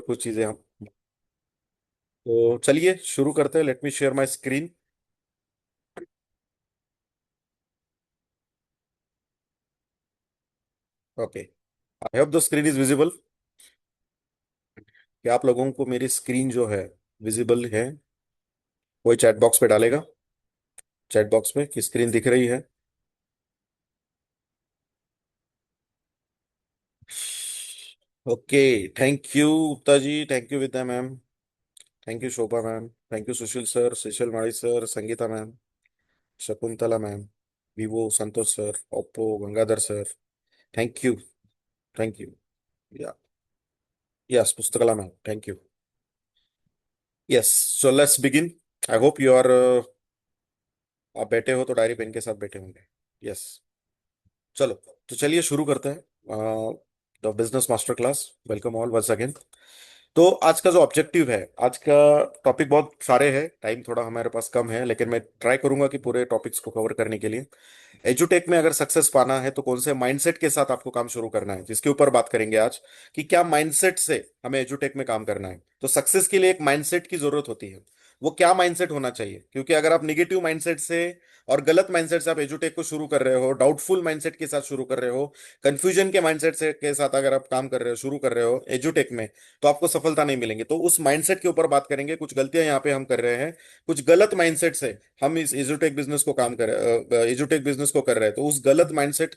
कुछ चीजें हम। तो चलिए शुरू करते हैं। Let me share my screen. Okay. I hope the screen is visible. क्या आप लोगों को मेरी स्क्रीन जो है विजिबल है? कोई चैट बॉक्स पे डालेगा, चैट बॉक्स में कि स्क्रीन दिख रही है। Okay. Thank you Gupta ji, thank you Vidya ma'am, thank you Shobha ma'am, thank you Sushil sir, Sushil Madi sir, Sangeeta ma'am, Shakuntala ma'am, Vivo Santosh sir, Oppo Gangadhar sir. Thank you, thank you. या yes Pustakala ma'am, thank you. Yes, so let's begin. I hope you are, आप बैठे हो तो diary pen के साथ बैठे होंगे। Yes. चलो, तो चलिए शुरू करते हैं the business master class. Welcome all once again. तो आज का जो ऑब्जेक्टिव है, आज का टॉपिक बहुत सारे हैं, टाइम थोड़ा हमारे पास कम है, लेकिन मैं ट्राई करूंगा कि पूरे टॉपिक्स को कवर करने के लिए। एजुटेक में अगर सक्सेस पाना है तो कौन से माइंडसेट के साथ आपको काम शुरू करना है, जिसके ऊपर बात करेंगे आज। कि क्या माइंडसेट से हमें एजुटेक में काम करना है। तो सक्सेस के लिए एक माइंडसेट की जरूरत होती है। वो क्या माइंडसेट होना चाहिए? क्योंकि अगर आप निगेटिव माइंडसेट से और गलत माइंडसेट से आप एजुटेक को शुरू कर रहे हो, डाउटफुल माइंडसेट के साथ शुरू कर रहे हो, कंफ्यूजन के माइंडसेट से के साथ अगर आप काम कर रहे हो, शुरू कर रहे हो एजुटेक में, तो आपको सफलता नहीं मिलेंगी। तो उस माइंडसेट के ऊपर बात करेंगे। कुछ गलतियां यहाँ पे हम कर रहे हैं, कुछ गलत माइंडसेट से हम इस एजुटेक बिजनेस को काम कर एजुटेक बिजनेस को कर रहे हैं। तो उस गलत माइंडसेट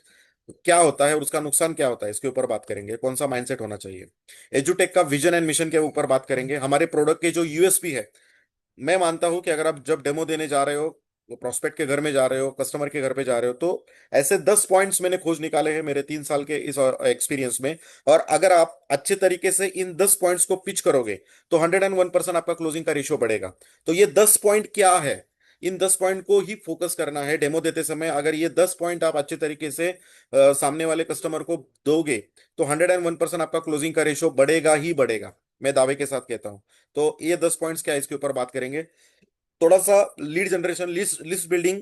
क्या होता है और उसका नुकसान क्या होता है, इसके ऊपर बात करेंगे। कौन सा माइंडसेट होना चाहिए। एजुटेक का विजन एंड मिशन के ऊपर बात करेंगे। हमारे प्रोडक्ट के जो यूएसपी है, मैं मानता हूं कि अगर आप जब डेमो देने जा रहे हो, प्रोस्पेक्ट के घर में जा रहे हो, कस्टमर के घर पे जा रहे हो, तो ऐसे 10 पॉइंट्स मैंने खोज निकाले हैं मेरे 3 साल के इस एक्सपीरियंस में। और अगर आप अच्छे तरीके से इन 10 पॉइंट्स को पिच करोगे तो 101% आपका क्लोजिंग का रेशियो बढ़ेगा। तो ये 10 पॉइंट क्या है? इन 10 पॉइंट को ही फोकस करना है डेमो देते समय। अगर ये 10 पॉइंट आप अच्छे तरीके से सामने वाले कस्टमर को दोगे, तो 101% आपका क्लोजिंग का रेशियो बढ़ेगा ही बढ़ेगा। मैं दावे के साथ कहता हूं। तो ये 10 पॉइंट्स क्या है, इसके ऊपर बात करेंगे। थोड़ा सा lead generation, list list building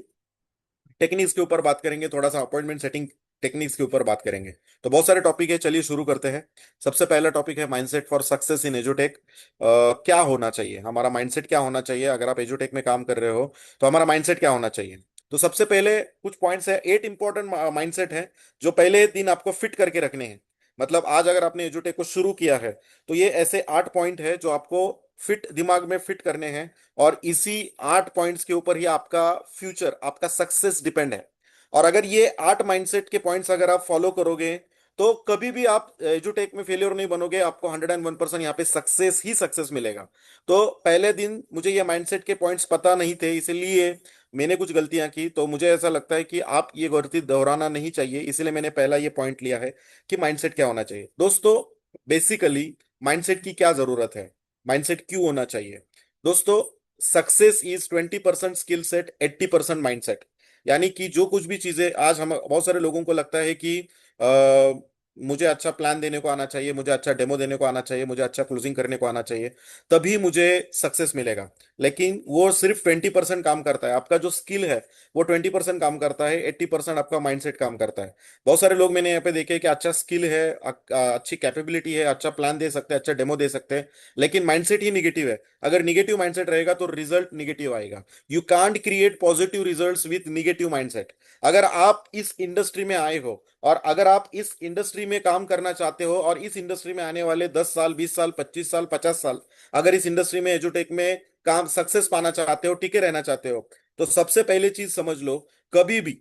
techniques के ऊपर बात करेंगे। थोड़ा सा अपॉइंटमेंट सेटिंग टेक्निक्स के ऊपर बात करेंगे। तो बहुत सारे टॉपिक है, चलिए शुरू करते हैं। सबसे पहला टॉपिक है माइंडसेट फॉर सक्सेस इन एजुटेक। क्या होना चाहिए, हमारा माइंडसेट क्या होना चाहिए अगर आप एजुटेक में काम कर रहे हो, तो हमारा माइंडसेट क्या होना चाहिए। तो सबसे पहले कुछ पॉइंट्स है, 8 इंपॉर्टेंट माइंडसेट है जो पहले दिन आपको फिट करके रखने हैं। मतलब आज अगर आपने एजुटेक को शुरू किया है, तो ये ऐसे 8 पॉइंट है जो आपको फिट दिमाग में फिट करने हैं। और इसी 8 पॉइंट्स के ऊपर ही आपका फ्यूचर, आपका सक्सेस डिपेंड है। और अगर ये 8 माइंडसेट के पॉइंट्स अगर आप फॉलो करोगे, तो कभी भी आप एजुटेक में फेलियर नहीं बनोगे। आपको 101% यहाँ पे सक्सेस ही सक्सेस मिलेगा। तो पहले दिन मुझे ये माइंडसेट के पॉइंट्स पता नहीं थे, इसलिए मैंने कुछ गलतियां की। तो मुझे ऐसा लगता है कि आप ये गलती दोहराना नहीं चाहिए, इसलिए मैंने पहला ये पॉइंट लिया है कि माइंडसेट क्या होना चाहिए। दोस्तों, बेसिकली माइंडसेट की क्या जरूरत है, माइंडसेट क्यों होना चाहिए? दोस्तों, success is 20% skill set, 80% mindset. यानी कि जो कुछ भी चीजें आज हम, बहुत सारे लोगों को लगता है कि मुझे अच्छा प्लान देने को आना चाहिए, मुझे अच्छा डेमो देने को आना चाहिए, मुझे अच्छा क्लोजिंग करने को आना चाहिए, तभी मुझे सक्सेस मिलेगा। लेकिन वो सिर्फ 20% काम करता है। आपका जो स्किल है वो 20% काम करता है, 80% आपका माइंडसेट काम करता है। बहुत सारे लोग मैंने यहाँ पे देखे कि अच्छा स्किल है, अच्छी कैपेबिलिटी है, अच्छा प्लान दे सकते हैं, अच्छा डेमो दे सकते हैं, लेकिन माइंडसेट ही निगेटिव है। अगर निगेटिव माइंडसेट रहेगा तो रिजल्ट निगेटिव आएगा। You can't create positive results with negative mindset. अगर आप इस इंडस्ट्री में आए हो और अगर आप इस इंडस्ट्री में काम करना चाहते हो और इस इंडस्ट्री में आने वाले 10 साल, 20 साल, 25 साल, 50 साल, अगर इस इंडस्ट्री में एजुटेक में काम सक्सेस पाना चाहते हो, टिके रहना चाहते हो, तो सबसे पहले चीज समझ लो, कभी भी,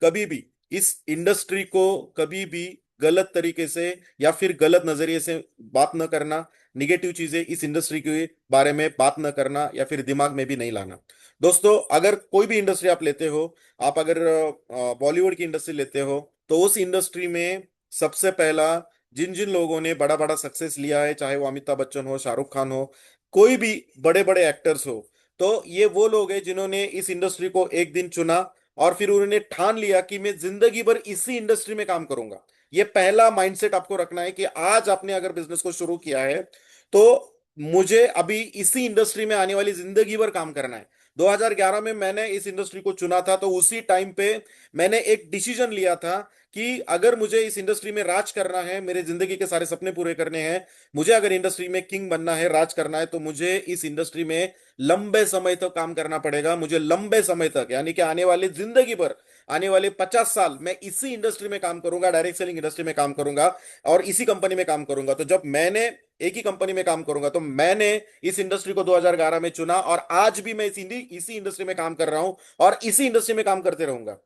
कभी भी इस इंडस्ट्री को कभी भी गलत तरीके से या फिर गलत नजरिए से बात न करना। निगेटिव चीजें इस इंडस्ट्री के बारे में बात न करना या फिर दिमाग में भी नहीं लाना। दोस्तों, अगर कोई भी इंडस्ट्री आप लेते हो, आप अगर बॉलीवुड की इंडस्ट्री लेते हो, तो उस इंडस्ट्री में सबसे पहला जिन जिन लोगों ने बड़ा बड़ा सक्सेस लिया है, चाहे वो अमिताभ बच्चन हो, शाहरुख खान हो, कोई भी बड़े बड़े एक्टर्स हो, तो ये वो लोग हैं जिन्होंने इस इंडस्ट्री को एक दिन चुना और फिर उन्होंने ठान लिया कि मैं जिंदगी भर इसी इंडस्ट्री में काम करूंगा। ये पहला माइंडसेट आपको रखना है कि आज आपने अगर बिजनेस को शुरू किया है, तो मुझे अभी इसी इंडस्ट्री में आने वाली जिंदगी भर काम करना है। 2011 में मैंने इस इंडस्ट्री को चुना था, तो उसी टाइम पे मैंने एक डिसीजन लिया था कि अगर मुझे इस इंडस्ट्री में राज करना है, मेरे जिंदगी के सारे सपने पूरे करने हैं, मुझे अगर इंडस्ट्री में किंग बनना है, राज करना है, तो मुझे इस इंडस्ट्री में लंबे समय तक काम करना पड़ेगा। मुझे लंबे समय तक, यानी कि आने वाली जिंदगी भर, आने वाले 50 साल मैं इसी इंडस्ट्री में काम करूंगा, डायरेक्ट सेलिंग इंडस्ट्री में काम करूंगा और इसी कंपनी में काम करूंगा। तो जब मैंने एक ही कंपनी में काम करूंगा, तो मैंने इस इंडस्ट्री को 2011 में चुना और आज भी मैं इसी इंडस्ट्री में काम कर रहा हूं और इसी इंडस्ट्री में काम करते रहूंगा।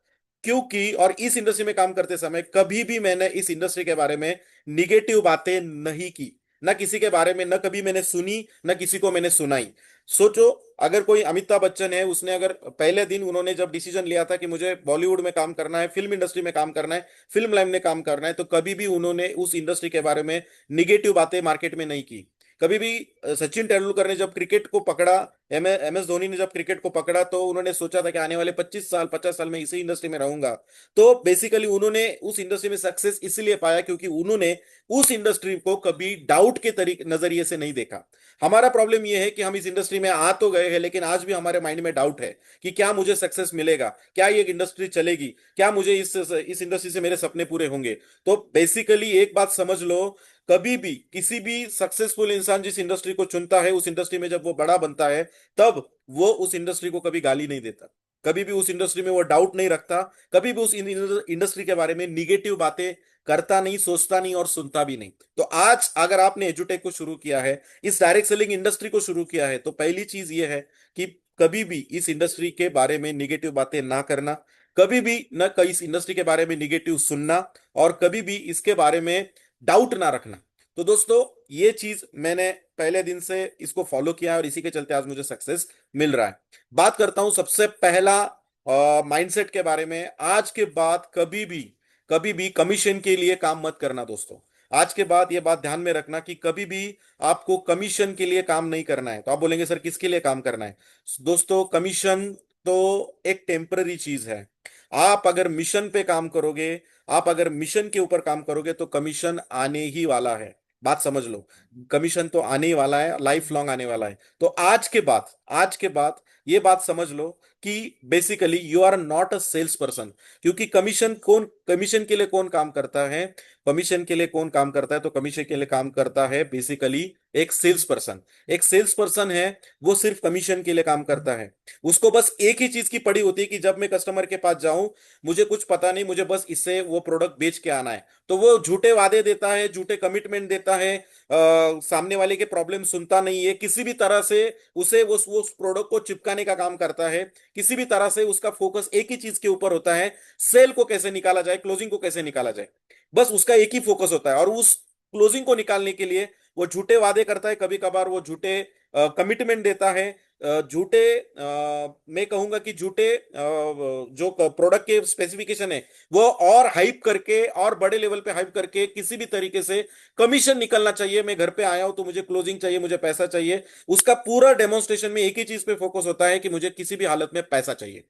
क्योंकि और इस इंडस्ट्री में काम करते समय कभी भी मैंने इस इंडस्ट्री के बारे में निगेटिव बातें नहीं की, ना किसी के बारे में, न कभी मैंने सुनी, न किसी को मैंने सुनाई। सोचो, अगर कोई अमिताभ बच्चन है, उसने अगर पहले दिन उन्होंने जब डिसीजन लिया था कि मुझे बॉलीवुड में काम करना है, फिल्म इंडस्ट्री में काम करना है, फिल्म लाइन में काम करना है, तो कभी भी उन्होंने उस इंडस्ट्री के बारे में निगेटिव बातें मार्केट में नहीं की। कभी भी सचिन तेंदुलकर ने जब क्रिकेट को पकड़ा, एम एस धोनी ने जब क्रिकेट को पकड़ा, तो उन्होंने सोचा था कि आने वाले 25 साल 50 साल में इसी इंडस्ट्री में रहूंगा। तो बेसिकली उन्होंने उस इंडस्ट्री में सक्सेस इसलिए पाया क्योंकि उन्होंने उस इंडस्ट्री को कभी डाउट के तरीके नजरिए से नहीं देखा। हमारा प्रॉब्लम यह है कि हम इस इंडस्ट्री में आ तो गए हैं, लेकिन आज भी हमारे माइंड में डाउट है कि क्या मुझे सक्सेस मिलेगा, क्या ये इंडस्ट्री चलेगी, क्या मुझे इस इंडस्ट्री से मेरे सपने पूरे होंगे। तो बेसिकली एक बात समझ लो, कभी भी किसी भी सक्सेसफुल इंसान जिस इंडस्ट्री को चुनता है, उस इंडस्ट्री में जब वो बड़ा बनता है, तब वो उस इंडस्ट्री को कभी गाली नहीं देता, कभी भी उस इंडस्ट्री में वो डाउट नहीं रखता, कभी भी उस इंडस्ट्री के बारे में निगेटिव बातें करता नहीं, सोचता नहीं और सुनता भी नहीं। तो आज अगर आपने एजुटेक को शुरू किया है, इस डायरेक्ट सेलिंग इंडस्ट्री को शुरू किया है, तो पहली चीज ये है कि कभी भी इस इंडस्ट्री के बारे में निगेटिव बातें ना करना, कभी भी न इस इंडस्ट्री के बारे में निगेटिव सुनना और कभी भी इसके बारे में डाउट ना रखना। तो दोस्तों, ये चीज मैंने पहले दिन से इसको फॉलो किया है और इसी के चलते आज मुझे सक्सेस मिल रहा है। बात करता हूं सबसे पहला माइंडसेट के बारे में। आज के बाद कभी भी कमीशन के लिए काम मत करना दोस्तों। आज के बाद ये बात ध्यान में रखना कि कभी भी आपको कमीशन के लिए काम नहीं करना है। तो आप बोलेंगे सर किसके लिए काम करना है? दोस्तों, कमीशन तो एक टेम्पररी चीज है। आप अगर मिशन पे काम करोगे, आप अगर मिशन के ऊपर काम करोगे, तो कमीशन आने ही वाला है। बात समझ लो, कमीशन तो आने ही वाला है, लाइफ लॉन्ग आने वाला है। तो आज के बाद ये बात समझ लो कि basically you are not a sales person. क्योंकि कमीशन के लिए कौन काम करता है? कमीशन के लिए कौन काम करता है? तो कमीशन के लिए काम करता है बेसिकली एक सेल्स पर्सन। एक सेल्स पर्सन है, वो सिर्फ कमीशन के लिए काम करता है। उसको बस एक ही चीज की पड़ी होती है कि जब मैं कस्टमर के पास जाऊं, मुझे कुछ पता नहीं, मुझे बस इससे वो प्रोडक्ट बेच के आना है। तो वो झूठे वादे देता है, झूठे कमिटमेंट देता है, सामने वाले के प्रॉब्लम सुनता नहीं है, किसी भी तरह से उसे वो उस प्रोडक्ट को चिपकाने का काम करता है। किसी भी तरह से उसका फोकस एक ही चीज के ऊपर होता है, सेल को कैसे निकाला जाए, क्लोजिंग को कैसे निकाला जाए। बस उसका एक ही फोकस होता है और उस क्लोजिंग को निकालने के लिए वो झूठे वादे करता है, कभी कभार वो झूठे कमिटमेंट देता है, झूठे मैं कहूंगा कि झूठे जो प्रोडक्ट के स्पेसिफिकेशन है वो और हाइप करके और बड़े लेवल पे हाइप करके किसी भी तरीके से कमीशन निकलना चाहिए। मैं घर पे आया हूं तो मुझे क्लोजिंग चाहिए, मुझे पैसा चाहिए। उसका पूरा डेमोन्स्ट्रेशन में एक ही चीज पे फोकस होता है कि मुझे किसी भी हालत में पैसा चाहिए।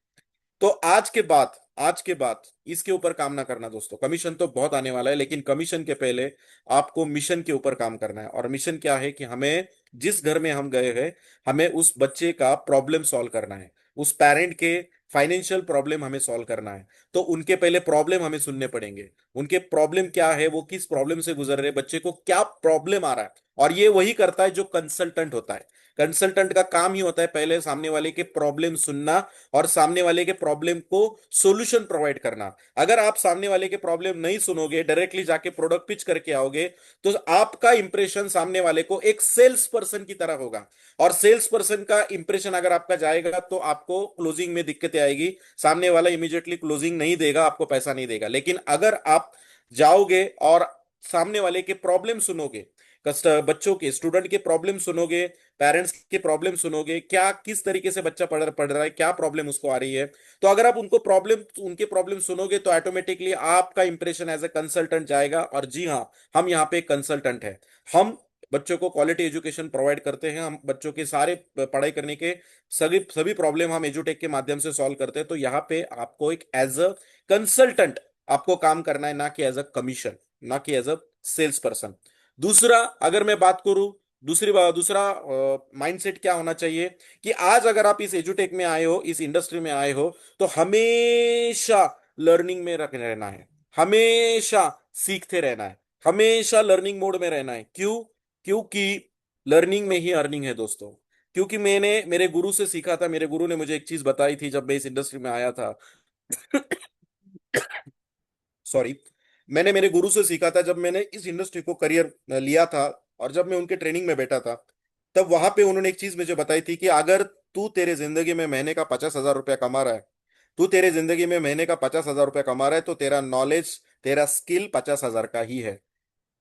तो आज के बाद इसके ऊपर काम ना करना दोस्तों। कमीशन तो बहुत आने वाला है, लेकिन कमीशन के पहले आपको मिशन के ऊपर काम करना है। और मिशन क्या है कि हमें जिस घर में हम गए हैं, हमें उस बच्चे का प्रॉब्लम सॉल्व करना है, उस पेरेंट के फाइनेंशियल प्रॉब्लम हमें सॉल्व करना है। तो उनके पहले प्रॉब्लम हमें सुनने पड़ेंगे। उनके प्रॉब्लम क्या है, वो किस प्रॉब्लम से गुजर रहे, बच्चे को क्या प्रॉब्लम आ रहा है। और ये वही करता है जो कंसल्टेंट होता है। कंसल्टेंट का काम ही होता है पहले सामने वाले के प्रॉब्लम सुनना और सामने वाले के प्रॉब्लम को सॉल्यूशन प्रोवाइड करना। अगर आप सामने वाले के प्रॉब्लम नहीं सुनोगे, डायरेक्टली जाके प्रोडक्ट पिच करके आओगे, तो आपका इंप्रेशन सामने वाले को एक सेल्स पर्सन की तरह होगा। और सेल्स पर्सन का इंप्रेशन अगर आपका जाएगा, तो आपको क्लोजिंग में दिक्कतें आएगी। सामने वाला इमीडिएटली क्लोजिंग नहीं देगा, आपको पैसा नहीं देगा। लेकिन अगर आप जाओगे और सामने वाले के प्रॉब्लम सुनोगे, बच्चों के, स्टूडेंट के प्रॉब्लम सुनोगे, पेरेंट्स के प्रॉब्लम सुनोगे, क्या किस तरीके से बच्चा पढ़ रहा है, क्या प्रॉब्लम उसको आ रही है, तो अगर आप उनके प्रॉब्लम सुनोगे, तो ऑटोमेटिकली आपका इंप्रेशन एज ए कंसल्टेंट जाएगा। और जी हाँ, हम यहाँ पे कंसल्टेंट है। हम बच्चों को क्वालिटी एजुकेशन प्रोवाइड करते हैं। हम बच्चों के सारे पढ़ाई करने के सभी सभी प्रॉब्लम हम एजुटेक के माध्यम से सॉल्व करते हैं। तो यहाँ पे आपको एक एज अ कंसल्टेंट आपको काम करना है, ना कि एज अ कमीशन, ना कि एज अ सेल्स पर्सन। दूसरा, अगर मैं बात करूं, दूसरा माइंडसेट क्या होना चाहिए कि आज अगर आप इस एजुटेक में आए हो, इस इंडस्ट्री में आए हो, तो हमेशा लर्निंग में रहना है। हमेशा सीखते रहना है, हमेशा लर्निंग मोड में रहना है। क्यों? क्योंकि लर्निंग में ही अर्निंग है दोस्तों। क्योंकि मैंने मेरे गुरु से सीखा था, मेरे गुरु ने मुझे एक चीज बताई थी जब मैं इस इंडस्ट्री में आया था। सॉरी। मैंने मेरे गुरु से सीखा था जब मैंने इस इंडस्ट्री को करियर लिया था, और जब मैं उनके ट्रेनिंग में बैठा था, तब वहां पे उन्होंने एक चीज मुझे बताई थी कि अगर तू तेरे जिंदगी में महीने का 50,000 रुपया कमा रहा है, तू तेरे जिंदगी में महीने का 50,000 रुपया कमा रहा है, तो तेरा नॉलेज, तेरा स्किल 50,000 का ही है।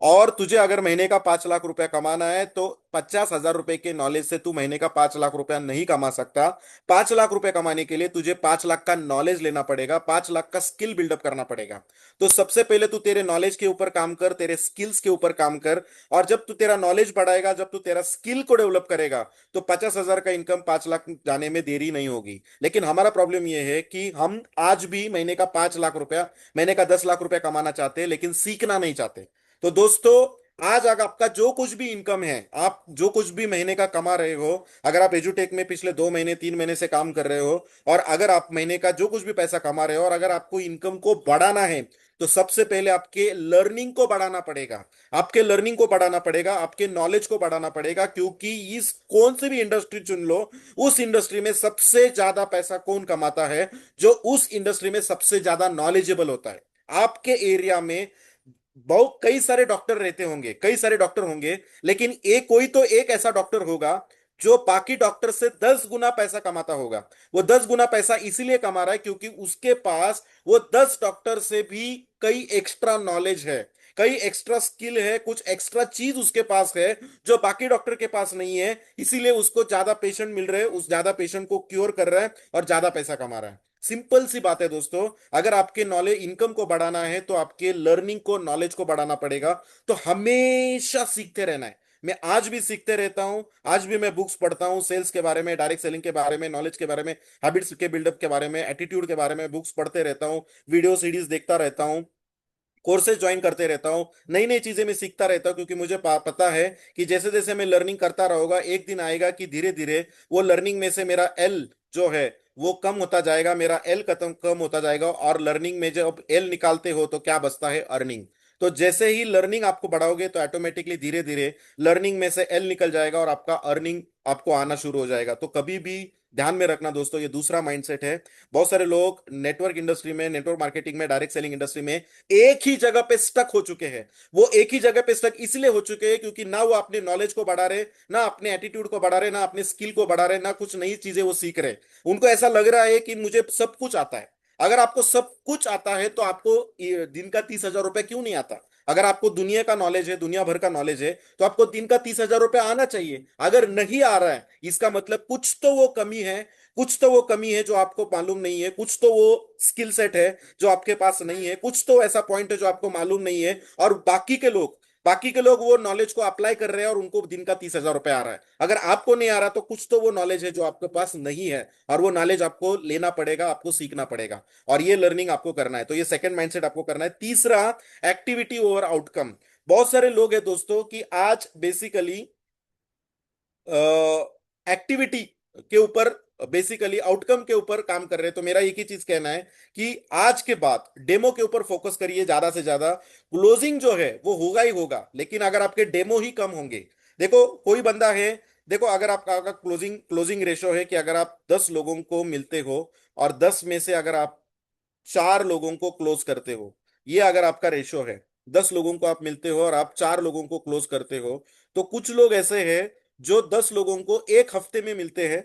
और तुझे अगर महीने का 5 लाख रुपया कमाना है, तो 50,000 रुपए के नॉलेज से तू महीने का 5 लाख रुपया नहीं कमा सकता। 5 लाख रुपए कमाने के लिए तुझे 5 लाख का नॉलेज लेना पड़ेगा, 5 लाख का स्किल बिल्डअप करना पड़ेगा। तो सबसे पहले तू तेरे नॉलेज के ऊपर काम कर, तेरे स्किल्स के ऊपर काम कर। और जब तू तेरा नॉलेज बढ़ाएगा, जब तू तेरा स्किल को डेवलप करेगा, तो 50,000 का इनकम 5 लाख जाने में देरी नहीं होगी। लेकिन हमारा प्रॉब्लम यह है कि हम आज भी महीने का 5 लाख रुपया, महीने का 10 लाख रुपया कमाना चाहते हैं, लेकिन सीखना नहीं चाहते। तो दोस्तों, आज अगर आपका जो कुछ भी इनकम है, आप जो कुछ भी महीने का कमा रहे हो, अगर आप एजुटेक में पिछले 2 महीने 3 महीने से काम कर रहे हो, और अगर आप महीने का जो कुछ भी पैसा कमा रहे हो, और अगर आपको इनकम को बढ़ाना है, तो सबसे पहले आपके लर्निंग को बढ़ाना पड़ेगा। आपके लर्निंग को बढ़ाना पड़ेगा, आपके नॉलेज को बढ़ाना पड़ेगा। क्योंकि इस कौन सी भी इंडस्ट्री चुन लो, उस इंडस्ट्री में सबसे ज्यादा पैसा कौन कमाता है? जो उस इंडस्ट्री में सबसे ज्यादा नॉलेजेबल होता है। आपके एरिया में बहुत कई सारे डॉक्टर रहते होंगे, कई सारे डॉक्टर होंगे, लेकिन एक कोई तो एक ऐसा डॉक्टर होगा जो बाकी डॉक्टर से 10 गुना पैसा कमाता होगा। वो 10 गुना पैसा इसीलिए कमा रहा है क्योंकि उसके पास वो 10 डॉक्टर से भी कई एक्स्ट्रा नॉलेज है, कई एक्स्ट्रा स्किल है, कुछ एक्स्ट्रा चीज उसके पास है जो बाकी डॉक्टर के पास नहीं है। इसीलिए उसको ज्यादा पेशेंट मिल रहे हैं, उस ज्यादा पेशेंट को क्योर कर रहा है और ज्यादा पैसा कमा रहा है। सिंपल सी बात है दोस्तों। अगर आपके नॉलेज इनकम को बढ़ाना है, तो आपके लर्निंग को, नॉलेज को बढ़ाना पड़ेगा। तो हमेशा सीखते रहना है। मैं आज भी सीखते रहता हूं, आज भी मैं बुक्स पढ़ता हूं, सेल्स के बारे में, डायरेक्ट सेलिंग के बारे में, नॉलेज के बारे में, हैबिट्स के बिल्डअप के बारे में, एटीट्यूड के बारे में बुक्स पढ़ते रहता हूं, वीडियो सीरीज देखता रहता हूं, कोर्सेज ज्वाइन करते रहता हूँ, नई नई चीजें मैं सीखता रहता हूँ। क्योंकि मुझे पता है कि जैसे जैसे मैं लर्निंग करता रहूंगा, एक दिन आएगा कि धीरे धीरे वो लर्निंग में से मेरा एल जो है वो कम होता जाएगा, मेरा एल कम कम होता जाएगा। और लर्निंग में जब एल निकालते हो तो क्या बचता है? अर्निंग। तो जैसे ही लर्निंग आपको बढ़ाओगे, तो ऑटोमेटिकली धीरे धीरे लर्निंग में से एल निकल जाएगा और आपका अर्निंग आपको आना शुरू हो जाएगा। तो कभी भी ध्यान में रखना दोस्तों, ये दूसरा माइंडसेट है। बहुत सारे लोग नेटवर्क इंडस्ट्री में, नेटवर्क मार्केटिंग में, डायरेक्ट सेलिंग इंडस्ट्री में एक ही जगह पे स्टक हो चुके हैं। वो एक ही जगह पे स्टक इसलिए हो चुके हैं क्योंकि ना वो अपने नॉलेज को बढ़ा रहे, ना अपने एटीट्यूड को बढ़ा रहे, ना अपने स्किल को बढ़ा रहे, ना कुछ नई चीजें वो सीख रहे। उनको ऐसा लग रहा है कि मुझे सब कुछ आता है। अगर आपको सब कुछ आता है, तो आपको ये दिन का 30,000 रुपया क्यों नहीं आता? अगर आपको दुनिया का नॉलेज है, दुनिया भर का नॉलेज है, तो आपको दिन का 30,000 रुपया आना चाहिए। अगर नहीं आ रहा है, इसका मतलब कुछ तो वो कमी है, कुछ तो वो कमी है जो आपको मालूम नहीं है, कुछ तो वो स्किल सेट है जो आपके पास नहीं है, कुछ तो ऐसा पॉइंट है जो आपको मालूम नहीं है। और बाकी के लोग वो नॉलेज को अप्लाई कर रहे हैं और उनको दिन का 30,000 रुपया आ रहा है। अगर आपको नहीं आ रहा, तो कुछ तो वो नॉलेज है जो आपके पास नहीं है, और वो नॉलेज आपको लेना पड़ेगा, आपको सीखना पड़ेगा। और ये लर्निंग आपको करना है। तो ये सेकंड माइंडसेट आपको करना है। तीसरा, एक्टिविटी ओवर आउटकम। बहुत सारे लोग हैं दोस्तों कि आज बेसिकली एक्टिविटी के ऊपर, बेसिकली आउटकम के ऊपर काम कर रहे हैं। तो मेरा एक ही चीज कहना है कि आज के बाद डेमो के ऊपर फोकस करिए ज्यादा से ज्यादा। क्लोजिंग जो है वो होगा ही होगा, लेकिन अगर आपके डेमो ही कम होंगे, देखो कोई बंदा है, देखो अगर आपका क्लोजिंग क्लोजिंग रेशो है कि अगर आप 10 लोगों को मिलते हो, और 10 में से अगर आप 4 लोगों को क्लोज करते हो, ये अगर आपका रेशो है, 10 लोगों को आप मिलते हो और आप 4 लोगों को क्लोज करते हो। तो कुछ लोग ऐसे हैं जो 10 लोगों को एक हफ्ते में मिलते हैं,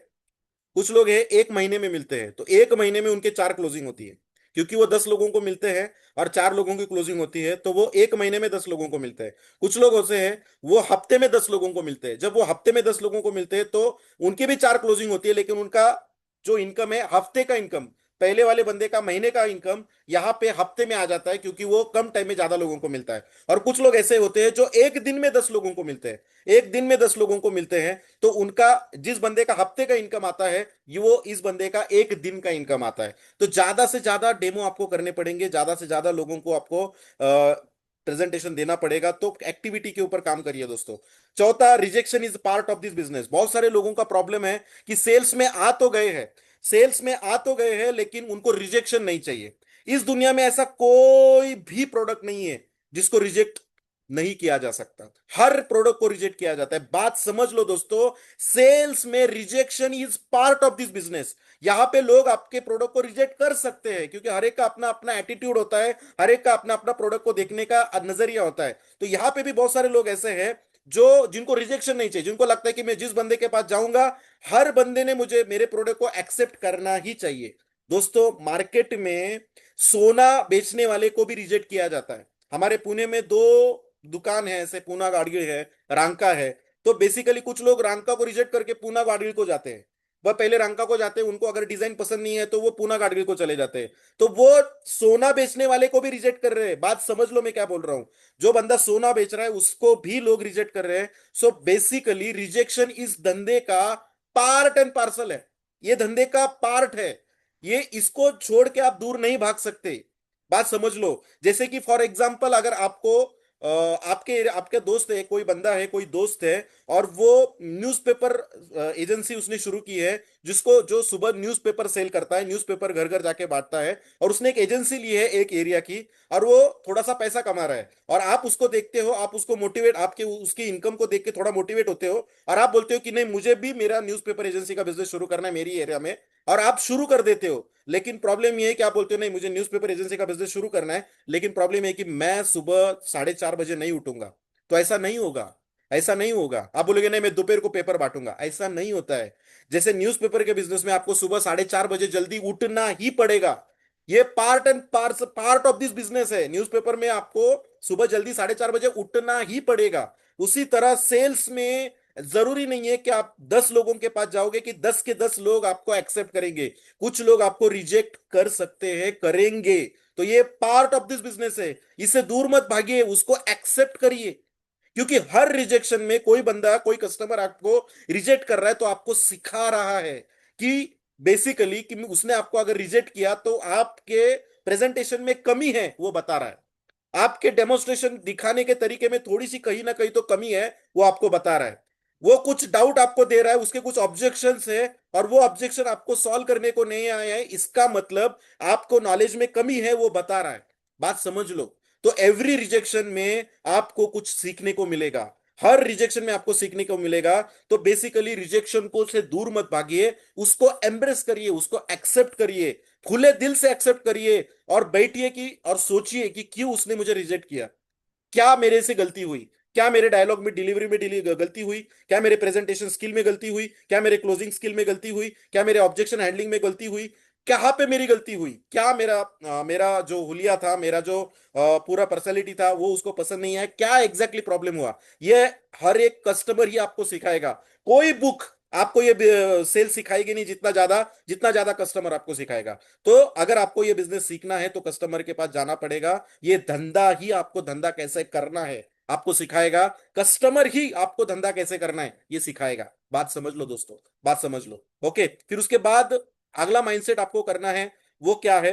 कुछ लोग हैं एक महीने में मिलते हैं। तो एक महीने में उनके 4 क्लोजिंग होती है, क्योंकि वो 10 लोगों को मिलते हैं और 4 लोगों की क्लोजिंग होती है। तो वो एक महीने में 10 लोगों को मिलते हैं। कुछ लोग होते हैं वो हफ्ते में 10 लोगों को मिलते हैं। जब वो हफ्ते में 10 लोगों को मिलते हैं, तो उनके भी 4 क्लोजिंग होती है, लेकिन उनका जो इनकम है हफ्ते का इनकम, पहले वाले बंदे का महीने का इनकम यहाँ पे हफ्ते में आ जाता है, क्योंकि वो कम टाइम में ज्यादा लोगों को मिलता है। और कुछ लोग ऐसे होते हैं जो एक दिन में 10 लोगों को मिलते हैं, एक दिन में 10 लोगों को मिलते हैं। तो उनका, जिस बंदे का हफ्ते का इनकम आता है, ये वो इस बंदे का एक दिन का इनकम आता है। तो ज्यादा से ज्यादा डेमो आपको करने पड़ेंगे, ज्यादा से ज्यादा लोगों को आपको प्रेजेंटेशन देना पड़ेगा। तो एक्टिविटी के ऊपर काम करिए दोस्तों। चौथा, rejection is part of this business. बहुत सारे लोगों का प्रॉब्लम है कि सेल्स में आ तो गए हैं, सेल्स में आ तो गए हैं, लेकिन उनको रिजेक्शन नहीं चाहिए। इस दुनिया में ऐसा कोई भी प्रोडक्ट नहीं है जिसको रिजेक्ट नहीं किया जा सकता। हर प्रोडक्ट को रिजेक्ट किया जाता है। बात समझ लो दोस्तों, सेल्स में rejection is part of this business. यहां पे लोग आपके प्रोडक्ट को रिजेक्ट कर सकते हैं, क्योंकि हर एक का अपना अपना एटीट्यूड होता है, हर एक का अपना अपना प्रोडक्ट को देखने का नजरिया होता है। तो यहां पे भी बहुत सारे लोग ऐसे हैं जो जिनको रिजेक्शन नहीं चाहिए, जिनको लगता है कि मैं जिस बंदे के पास जाऊंगा, हर बंदे ने मुझे मेरे प्रोडक्ट को एक्सेप्ट करना ही चाहिए। दोस्तों, मार्केट में सोना बेचने वाले को भी रिजेक्ट किया जाता है। हमारे पुणे में दो दुकान है ऐसे, पूना गाड़गिल है, रांका है। तो बेसिकली कुछ लोग रांका को रिजेक्ट करके पूना गाड़गिल को जाते हैं। वह पहले रांका को जाते हैं, उनको अगर डिजाइन पसंद नहीं है तो वो पूना गाड़गिल को चले जाते हैं। तो वो सोना बेचने वाले को भी रिजेक्ट कर रहे हैं। बात समझ लो मैं क्या बोल रहा हूं। जो बंदा सोना बेच रहा है उसको भी लोग रिजेक्ट कर रहे हैं। सो बेसिकली रिजेक्शन इस धंधे का पार्ट एंड पार्सल है। ये धंधे का पार्ट है। ये इसको छोड़ के आप दूर नहीं भाग सकते। बात समझ लो। जैसे कि फॉर एग्जाम्पल, अगर आपको आपके आपके दोस्त है, कोई बंदा है, कोई दोस्त है, और वो न्यूज़पेपर एजेंसी उसने शुरू की है, जिसको जो सुबह न्यूज़पेपर सेल करता है, न्यूज़पेपर घर घर जाके बांटता है, और उसने एक एजेंसी ली है एक एरिया की, और वो थोड़ा सा पैसा कमा रहा है, और आप उसको देखते हो, आप उसको मोटिवेट, आपके उसकी इनकम को देख के थोड़ा मोटिवेट होते हो, और आप बोलते हो कि नहीं, मुझे भी मेरा न्यूज़पेपर एजेंसी का बिजनेस शुरू करना है मेरी एरिया में, और आप शुरू कर देते हो। लेकिन प्रॉब्लम ये है कि आप बोलते हो नहीं, मुझे न्यूज़पेपर एजेंसी का बिजनेस शुरू करना है, लेकिन प्रॉब्लम है कि मैं सुबह 4:30 बजे नहीं उठूंगा। तो ऐसा नहीं होगा। ऐसा नहीं होगा। आप बोलोगे नहीं, मैं दोपहर को पेपर बांटूंगा। ऐसा नहीं होता है। जैसे न्यूज़पेपर के बिजनेस में आपको सुबह 4:30 बजे जल्दी उठना ही पड़ेगा। ये part and part of this business है। न्यूज़पेपर में आपको सुबह जल्दी 4:30 बजे उठना ही पड़ेगा। उसी तरह सेल्स में जरूरी नहीं है कि आप 10 लोगों के पास जाओगे कि 10 के 10 लोग आपको एक्सेप्ट करेंगे। कुछ लोग आपको रिजेक्ट कर सकते हैं, करेंगे। तो ये पार्ट ऑफ दिस बिजनेस है। इससे दूर मत भागिए, उसको एक्सेप्ट करिए। क्योंकि हर रिजेक्शन में कोई बंदा, कोई कस्टमर आपको रिजेक्ट कर रहा है तो आपको सिखा रहा है कि बेसिकली कि उसने आपको अगर रिजेक्ट किया तो आपके प्रेजेंटेशन में कमी है, वो बता रहा है। आपके डेमोन्स्ट्रेशन दिखाने के तरीके में थोड़ी सी कहीं ना कहीं तो कमी है, वो आपको बता रहा है। वो कुछ डाउट आपको दे रहा है, उसके कुछ ऑब्जेक्शंस है, और वो ऑब्जेक्शन आपको सॉल्व करने को नहीं आए हैं, इसका मतलब आपको नॉलेज में कमी है, वो बता रहा है। बात समझ लो। तो एवरी रिजेक्शन में आपको कुछ सीखने को मिलेगा। हर रिजेक्शन में आपको सीखने को मिलेगा। तो बेसिकली रिजेक्शन को से दूर मत भागिए, उसको एम्ब्रेस करिए, उसको एक्सेप्ट करिए, खुले दिल से एक्सेप्ट करिए, और बैठिए कि और सोचिए कि क्यों उसने मुझे रिजेक्ट किया। क्या मेरे से गलती हुई? क्या मेरे डायलॉग में डिलीवरी में गलती हुई? क्या मेरे प्रेजेंटेशन स्किल में गलती हुई? क्या मेरे क्लोजिंग स्किल में गलती हुई? क्या मेरे ऑब्जेक्शन हैंडलिंग में गलती हुई? कहाँ पे मेरी गलती हुई? क्या मेरा जो हुलिया था, मेरा जो पूरा पर्सनैलिटी था, वो उसको पसंद नहीं आया? क्या एग्जैक्टली प्रॉब्लम हुआ? ये हर एक कस्टमर ही आपको सिखाएगा। कोई बुक आपको ये सेल सिखाएगी नहीं जितना ज्यादा कस्टमर आपको सिखाएगा। तो अगर आपको ये बिजनेस सीखना है तो कस्टमर के पास जाना पड़ेगा। ये धंधा ही आपको धंधा कैसे करना है आपको सिखाएगा। कस्टमर ही आपको धंधा कैसे करना है ये सिखाएगा। बात समझ लो दोस्तों, बात समझ लो। ओके, फिर उसके बाद अगला माइंडसेट आपको करना है, वो क्या है?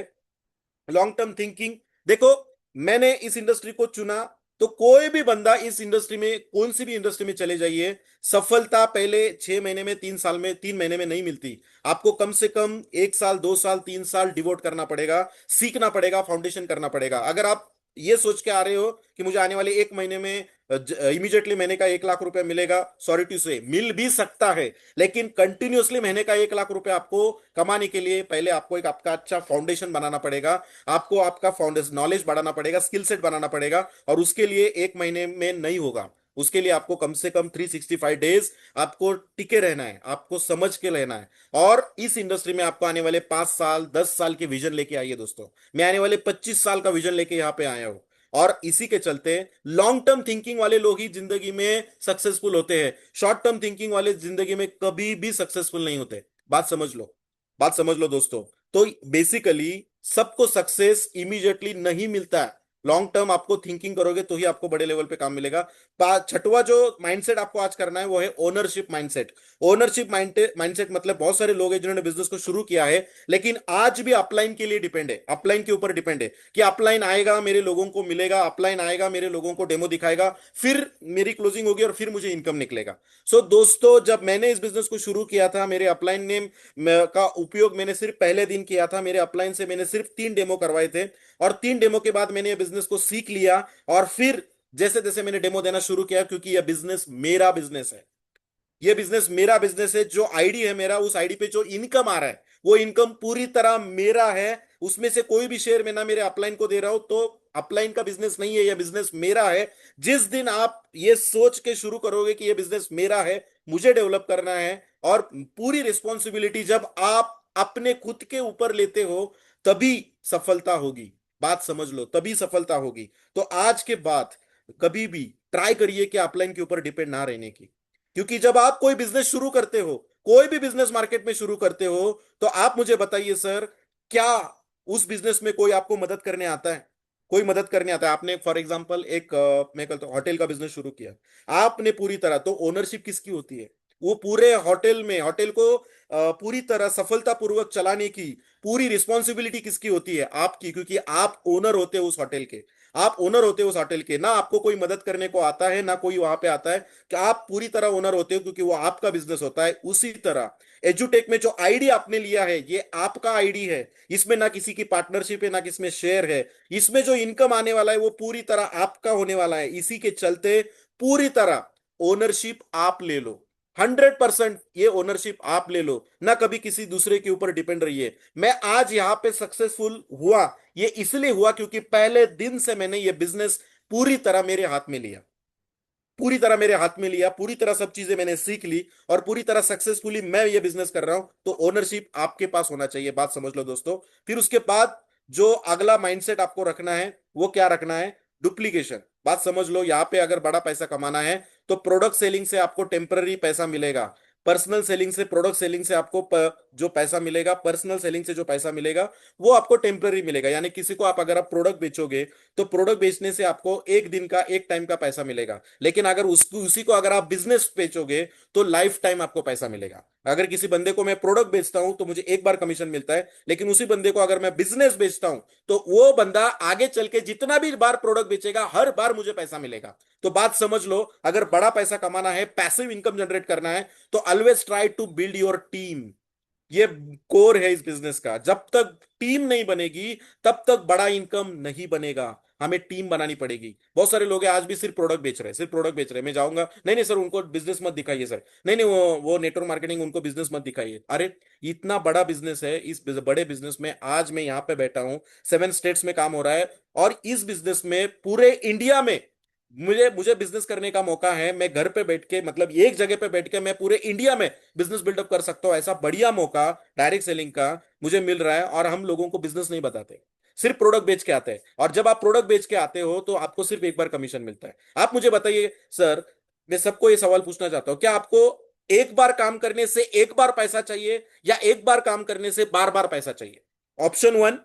Long term thinking. देखो, मैंने इस इंडस्ट्री को चुना, तो कोई भी बंदा इस इंडस्ट्री में, कौन सी भी इंडस्ट्री में चले जाइए, सफलता पहले 6 महीने में, 3 साल में, 3 महीने में नहीं मिलती। आपको कम से कम 1 साल, 2 साल, 3 साल डिवोट करना पड़ेगा, सीखना पड़ेगा, फाउंडेशन करना पड़ेगा। अगर आप ये सोच के आ रहे हो कि मुझे आने वाले 1 महीने में इमीडिएटली महीने का 1 लाख रुपए मिलेगा, सॉरी टू से मिल भी सकता है, लेकिन कंटिन्यूअसली महीने का 1 लाख रुपए आपको कमाने के लिए पहले आपको एक आपका अच्छा फाउंडेशन बनाना पड़ेगा। आपको आपका फाउंडेशन नॉलेज बढ़ाना पड़ेगा, स्किल सेट बनाना पड़ेगा, और उसके लिए 1 महीने में नहीं होगा। उसके लिए आपको कम से कम 365 डेज आपको टिके रहना है, आपको समझ के रहना है। और इस इंडस्ट्री में आपको आने वाले 5 साल, 10 साल के विजन लेके आइए दोस्तों। मैं आने वाले 25 साल का विजन लेके यहां पे आया हूं। और इसी के चलते लॉन्ग टर्म थिंकिंग वाले लोग ही जिंदगी में सक्सेसफुल होते हैं। शॉर्ट टर्म थिंकिंग वाले जिंदगी में कभी भी सक्सेसफुल नहीं होते। बात समझ लो, बात समझ लो दोस्तों। तो बेसिकली सबको सक्सेस इमीडिएटली नहीं मिलता है। लॉन्ग टर्म आपको थिंकिंग करोगे तो ही आपको बड़े लेवल पे काम मिलेगा। छठवा जो माइंडसेट आपको आज करना है वो है ओनरशिप माइंडसेट। ओनरशिप माइंडसेट मतलब बहुत सारे लोग हैं जिन्होंने बिजनेस को शुरू किया है लेकिन आज भी अपलाइन के लिए डिपेंड है, अपलाइन के ऊपर डिपेंड है कि अपलाइन आएगा मेरे लोगों को मिलेगा, अपलाइन आएगा मेरे लोगों को डेमो दिखाएगा, फिर मेरी क्लोजिंग होगी और फिर मुझे इनकम निकलेगा। सो दोस्तों, जब मैंने इस बिजनेस को शुरू किया था मेरे अपलाइन ने का उपयोग मैंने सिर्फ पहले दिन किया था। मेरे अपलाइन से मैंने सिर्फ 3 डेमो करवाए थे और 3 डेमो के बाद मैंने ये बिजनेस को सीख लिया। और फिर जैसे जैसे मैंने डेमो देना शुरू किया, क्योंकि यह बिजनेस मेरा बिजनेस है, ये बिजनेस मेरा बिजनेस है, जो आईडी है मेरा, उस आईडी पे जो इनकम आ रहा है वो इनकम पूरी तरह मेरा है। उसमें से कोई भी शेयर मैं ना मेरे अपलाइन को दे रहा हूं, तो अपलाइन का बिजनेस नहीं है, यह बिजनेस मेरा है। जिस दिन आप ये सोच के शुरू करोगे कि यह बिजनेस मेरा है, मुझे डेवलप करना है, और पूरी रिस्पॉन्सिबिलिटी जब आप अपने खुद के ऊपर लेते हो, तभी सफलता होगी। बात समझ लो, तभी सफलता होगी। तो आज के बाद कभी भी ट्राई करिए कि अपलाइन के ऊपर डिपेंड ना रहने की। क्योंकि जब आप कोई बिजनेस शुरू करते हो, कोई भी बिजनेस मार्केट में शुरू करते हो, तो आप मुझे बताइए सर, क्या उस बिजनेस में कोई आपको मदद करने आता है? कोई मदद करने आता है? आपने फॉर एग्जांपल एक मैं कहता हूं होटल का बिजनेस शुरू किया, आपने पूरी तरह, तो ओनरशिप किसकी होती है? वो पूरे होटल में, होटल को पूरी तरह सफलतापूर्वक चलाने की पूरी रिस्पॉन्सिबिलिटी किसकी होती है? आपकी, क्योंकि आप ओनर होते हो उस होटल के। आप ओनर होते हो उस होटल के, ना आपको कोई मदद करने को आता है ना कोई वहां पे आता है, कि आप पूरी तरह ओनर होते हो क्योंकि वो आपका बिजनेस होता है। उसी तरह एजुटेक में जो आईडी आपने लिया है, ये आपका आईडी है। इसमें ना किसी की पार्टनरशिप है ना किसी में शेयर है। इसमें जो इनकम आने वाला है वो पूरी तरह आपका होने वाला है। इसी के चलते पूरी तरह ओनरशिप आप ले लो, 100% ये ओनरशिप आप ले लो, ना कभी किसी दूसरे के ऊपर डिपेंड रहिए। मैं आज यहां पे सक्सेसफुल हुआ, ये इसलिए हुआ क्योंकि पहले दिन से मैंने ये बिजनेस पूरी तरह मेरे हाथ में लिया, पूरी तरह मेरे हाथ में लिया, पूरी तरह सब चीजें मैंने सीख ली और पूरी तरह सक्सेसफुली मैं ये बिजनेस कर रहा हूं। तो ओनरशिप आपके पास होना चाहिए, बात समझ लो दोस्तों। फिर उसके बाद जो अगला माइंडसेट आपको रखना है वो क्या रखना है? डुप्लीकेशन। बात समझ लो, यहां पे अगर बड़ा पैसा कमाना है तो प्रोडक्ट सेलिंग से आपको टेम्पररी पैसा मिलेगा, पर्सनल सेलिंग से, प्रोडक्ट सेलिंग से आपको जो पैसा मिलेगा, पर्सनल सेलिंग से जो पैसा मिलेगा वो आपको टेम्पररी मिलेगा। यानी किसी को आप, अगर आप प्रोडक्ट बेचोगे तो प्रोडक्ट बेचने से आपको एक दिन का, एक टाइम का पैसा मिलेगा। लेकिन अगर उसको, उसी को अगर आप बिजनेस बेचोगे तो लाइफ टाइम आपको पैसा मिलेगा। अगर किसी बंदे को मैं प्रोडक्ट बेचता हूं तो मुझे एक बार कमीशन मिलता है, लेकिन उसी बंदे को अगर मैं बिजनेस बेचता हूं तो वो बंदा आगे चल के जितना भी बार प्रोडक्ट बेचेगा हर बार मुझे पैसा मिलेगा। तो बात समझ लो, अगर बड़ा पैसा कमाना है, पैसिव इनकम जनरेट करना है, तो always try to build your team. ये कोर है इस बिजनेस का। जब तक टीम नहीं बनेगी तब तक बड़ा इनकम नहीं बनेगा। हमें टीम बनानी पड़ेगी। बहुत सारे लोग हैं आज भी सिर्फ प्रोडक्ट बेच रहे हैं, सिर्फ प्रोडक्ट बेच रहे हैं। मैं जाऊंगा, नहीं नहीं सर उनको बिजनेस मत दिखाइए सर, नहीं नहीं वो नेटवर्क मार्केटिंग, उनको बिजनेस मत दिखाइए। अरे इतना बड़ा बिजनेस है, इस बड़े बिजनेस में आज मैं यहाँ पे बैठा हूँ, 7 स्टेट्स में काम हो रहा है, और इस बिजनेस में पूरे इंडिया में मुझे मुझे बिजनेस करने का मौका है। मैं घर पे बैठ के, मतलब एक जगह पे बैठ के मैं पूरे इंडिया में बिजनेस बिल्डअप कर सकता हूं। ऐसा बढ़िया मौका डायरेक्ट सेलिंग का मुझे मिल रहा है, और हम लोगों को बिजनेस नहीं बताते, सिर्फ प्रोडक्ट बेच के आते हैं। और जब आप प्रोडक्ट बेच के आते हो तो आपको सिर्फ एक बार कमीशन मिलता है। आप मुझे बताइए सर, मैं सबको ये सवाल पूछना चाहता हूं, क्या आपको एक बार काम करने से एक बार पैसा चाहिए, या एक बार काम करने से बार बार पैसा चाहिए? ऑप्शन वन,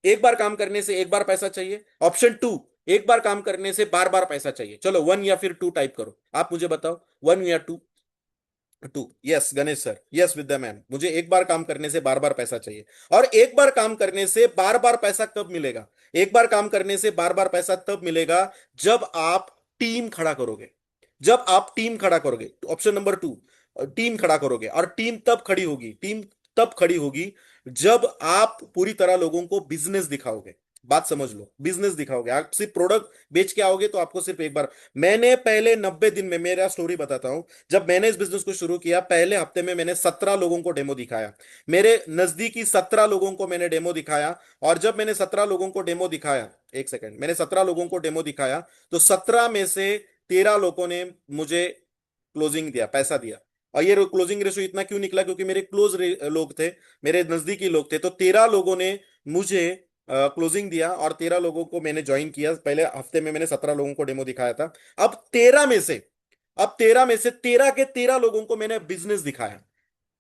एक बार काम करने से एक बार पैसा चाहिए। ऑप्शन टू, एक बार काम करने से बार बार पैसा चाहिए। चलो वन या फिर टू टाइप करो, आप मुझे बताओ, वन या two? Two. Yes Ganesh sir, yes Vidya ma'am, मुझे एक बार काम करने से बार बार पैसा चाहिए। और एक बार काम करने से बार बार पैसा कब मिलेगा? एक बार काम करने से बार बार पैसा तब मिलेगा जब आप टीम खड़ा करोगे। जब आप टीम खड़ा करोगे, ऑप्शन नंबर टू, टीम खड़ा करोगे। और टीम तब खड़ी होगी, टीम तब खड़ी होगी जब आप पूरी तरह लोगों को बिजनेस दिखाओगे। बात समझ लो, बिजनेस दिखाओगे। आप सिर्फ प्रोडक्ट बेच के आओगे तो आपको सिर्फ एक बार, मैंने पहले 90 दिन में, मेरा स्टोरी बताता हूं, जब मैंने इस बिजनेस को शुरू किया पहले हफ्ते में मैंने 17 लोगों को डेमो दिखाया। मेरे नजदीकी 17 लोगों को मैंने डेमो दिखाया। और जब मैंने 17 लोगों को डेमो दिखाया, एक सेकेंड, मैंने 17 लोगों को डेमो दिखाया, तो 17 में से 13 लोगों ने मुझे क्लोजिंग दिया, पैसा दिया। और ये क्लोजिंग रेशो इतना क्यों निकला? क्योंकि मेरे क्लोज लोग थे, मेरे नजदीकी लोग थे। तो 13 लोगों ने मुझे क्लोजिंग दिया और 13 लोगों को मैंने ज्वाइन किया। पहले हफ्ते में मैंने 17 लोगों को डेमो दिखाया था। अब 13 में से, अब 13 में से 13 के 13 लोगों को मैंने बिजनेस दिखाया।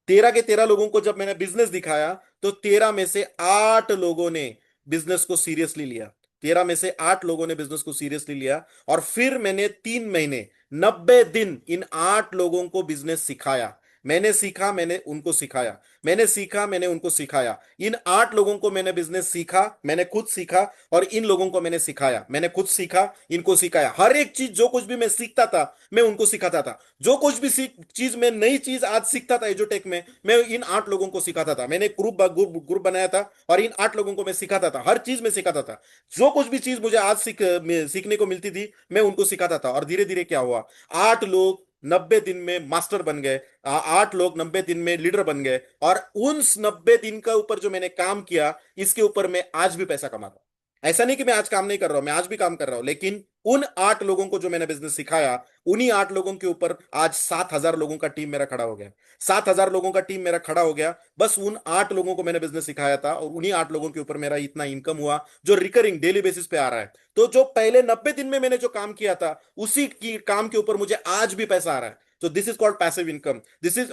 13 के 13 लोगों को जब मैंने बिजनेस दिखाया तो 13 में से 8 लोगों ने बिजनेस को सीरियसली लिया। 13 में से 8 लोगों ने बिजनेस को सीरियसली लिया, और फिर मैंने 3 महीने 90 दिन इन 8 लोगों को बिजनेस सिखाया। मैंने सीखा, मैंने उनको सिखाया, मैंने सीखा, मैंने उनको सिखाया। इन 8 लोगों को मैंने बिजनेस सीखा, मैंने खुद सीखा, और इन लोगों को मैंने सिखाया, मैंने खुद सीखा, इनको सिखाया। हर एक चीज जो कुछ भी मैं सीखता था, मैं उनको सिखाता था। जो कुछ भी चीज मैं नई चीज आज सीखता था एजुटेक में, मैं इन 8 लोगों को सिखाता था। मैंने ग्रुप ग्रुप ग्रुप बनाया था, और इन 8 लोगों को मैं सिखाता था, हर चीज में सिखाता था। जो कुछ भी चीज मुझे आज सीखने को मिलती थी, मैं उनको सिखाता था। और धीरे धीरे क्या हुआ, 8 लोग 90 दिन में मास्टर बन गए, 8 लोग 90 दिन में लीडर बन गए। और उन 90 दिन का ऊपर जो मैंने काम किया, इसके ऊपर मैं आज भी पैसा कमा रहा हूं। ऐसा नहीं कि मैं आज काम नहीं कर रहा हूं, मैं आज भी काम कर रहा हूं, लेकिन उन 8 लोगों को जो मैंने बिजनेस सिखाया, उन्हीं 8 लोगों के ऊपर आज 7,000 लोगों का टीम मेरा खड़ा हो गया। 7,000 लोगों का टीम मेरा खड़ा हो गया, बस उन 8 लोगों को मैंने बिजनेस सिखाया था, और उन्हीं 8 लोगों के ऊपर मेरा इतना इनकम हुआ, जो रिकरिंग डेली बेसिस पे आ रहा है। तो जो पहले 90 दिन में मैंने जो काम किया था, उसी की काम के ऊपर मुझे आज भी पैसा आ रहा है। तो this is called passive income. This is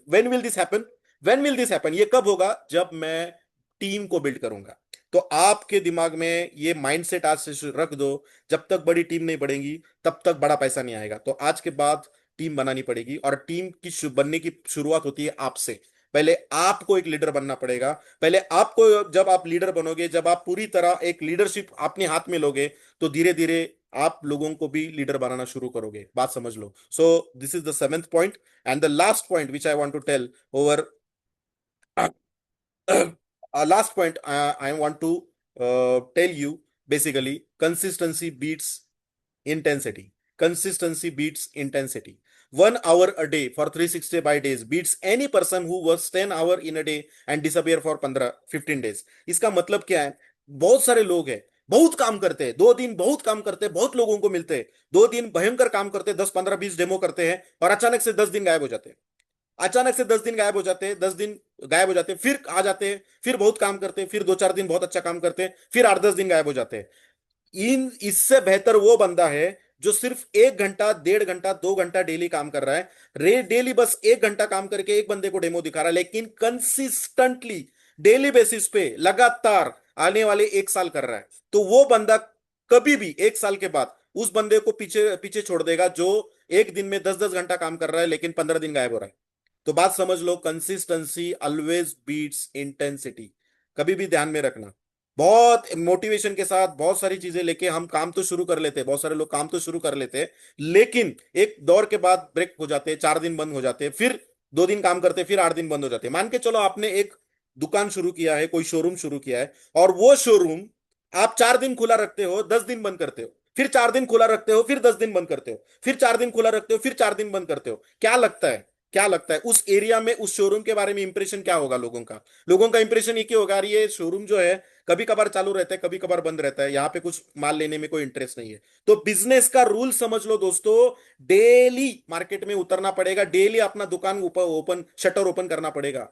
when will this happen? When will this happen? ये कब होगा? जब मैं टीम को बिल्ड करूंगा। तो आपके दिमाग में ये माइंडसेट आज से रख दो, जब तक बड़ी टीम नहीं बढ़ेगी, तब तक बड़ा पैसा नहीं आएगा। तो आज के बाद टीम बनानी पड़ेगी, और टीम की बनने की शुरुआत होती है आपसे। पहले आपको एक लीडर बनना पड़ेगा। पहले आपको, जब आप लीडर बनोगे, जब आप पूरी तरह एक लीडरशिप अपने हाथ में लोगे, तो धीरे धीरे आप लोगों को भी लीडर बनाना शुरू करोगे। बात समझ लो। So this is the 7th point, and the last point which I want to tell over last point I want to tell you, basically, consistency beats intensity. Consistency beats intensity. 1 hour a day for 365 days beats any person who works 10 hour in a day and disappear for 15 days. इसका मतलब क्या है? बहुत सारे लोग हैं, बहुत काम करते हैं, 2 दिन बहुत काम करते हैं, बहुत लोगों को मिलते हैं, 2 दिन भयंकर काम करते हैं, 10 15 20 डेमो करते हैं, और अचानक से 10 दिन गायब हो जाते हैं। अचानक से 10 दिन गायब हो जाते हैं, 10 दिन गायब हो जाते हैं, फिर आ जाते हैं, फिर बहुत काम करते हैं, फिर 2 4 दिन बहुत अच्छा काम करते हैं, फिर 8 10 दिन गायब हो जाते हैं। इन इससे बेहतर वो बंदा है जो सिर्फ 1 घंटा 1.5 घंटा 2 घंटा डेली काम कर रहा है। रे डेली बस 1 घंटा काम करके एक बंदे को डेमो दिखा रहा है, लेकिन कंसिस्टेंटली डेली बेसिस पे लगातार आने वाले 1 साल कर रहा है। तो वो बंदा कभी भी 1 साल के बाद उस बंदे को पीछे पीछे छोड़ देगा, जो एक दिन में 10 10 घंटा काम कर रहा है, लेकिन 15 दिन गायब हो रहा है। तो बात समझ लो, कंसिस्टेंसी ऑलवेज बीट्स इंटेंसिटी। कभी भी ध्यान में रखना। बहुत मोटिवेशन के साथ बहुत सारी चीजें लेके हम काम तो शुरू कर लेते हैं, बहुत सारे लोग काम तो शुरू कर लेते हैं, लेकिन एक दौर के बाद ब्रेक हो जाते हैं, 4 दिन बंद हो जाते हैं, फिर 2 दिन काम करते हैं, फिर 8 दिन बंद हो जाते हैं। मान के चलो आपने एक दुकान शुरू किया है, कोई शोरूम शुरू किया है, और वो शोरूम आप 4 दिन खुला रखते हो, 10 दिन बंद करते हो, फिर 4 दिन खुला रखते हो, फिर 10 दिन बंद करते हो, फिर 4 दिन खुला रखते हो, फिर 4 दिन बंद करते हो। क्या लगता है, क्या लगता है उस एरिया में, उस शोरूम के बारे में इंप्रेशन क्या होगा लोगों का? लोगों का इंप्रेशन ये क्या होगा, अरे ये शोरूम जो है कभी कभार चालू रहता है, कभी कभार बंद रहता है, यहाँ पे कुछ माल लेने में कोई इंटरेस्ट नहीं है। तो बिजनेस का रूल समझ लो दोस्तों, डेली मार्केट में उतरना पड़ेगा, डेली अपना दुकान ओपन शटर ओपन करना पड़ेगा।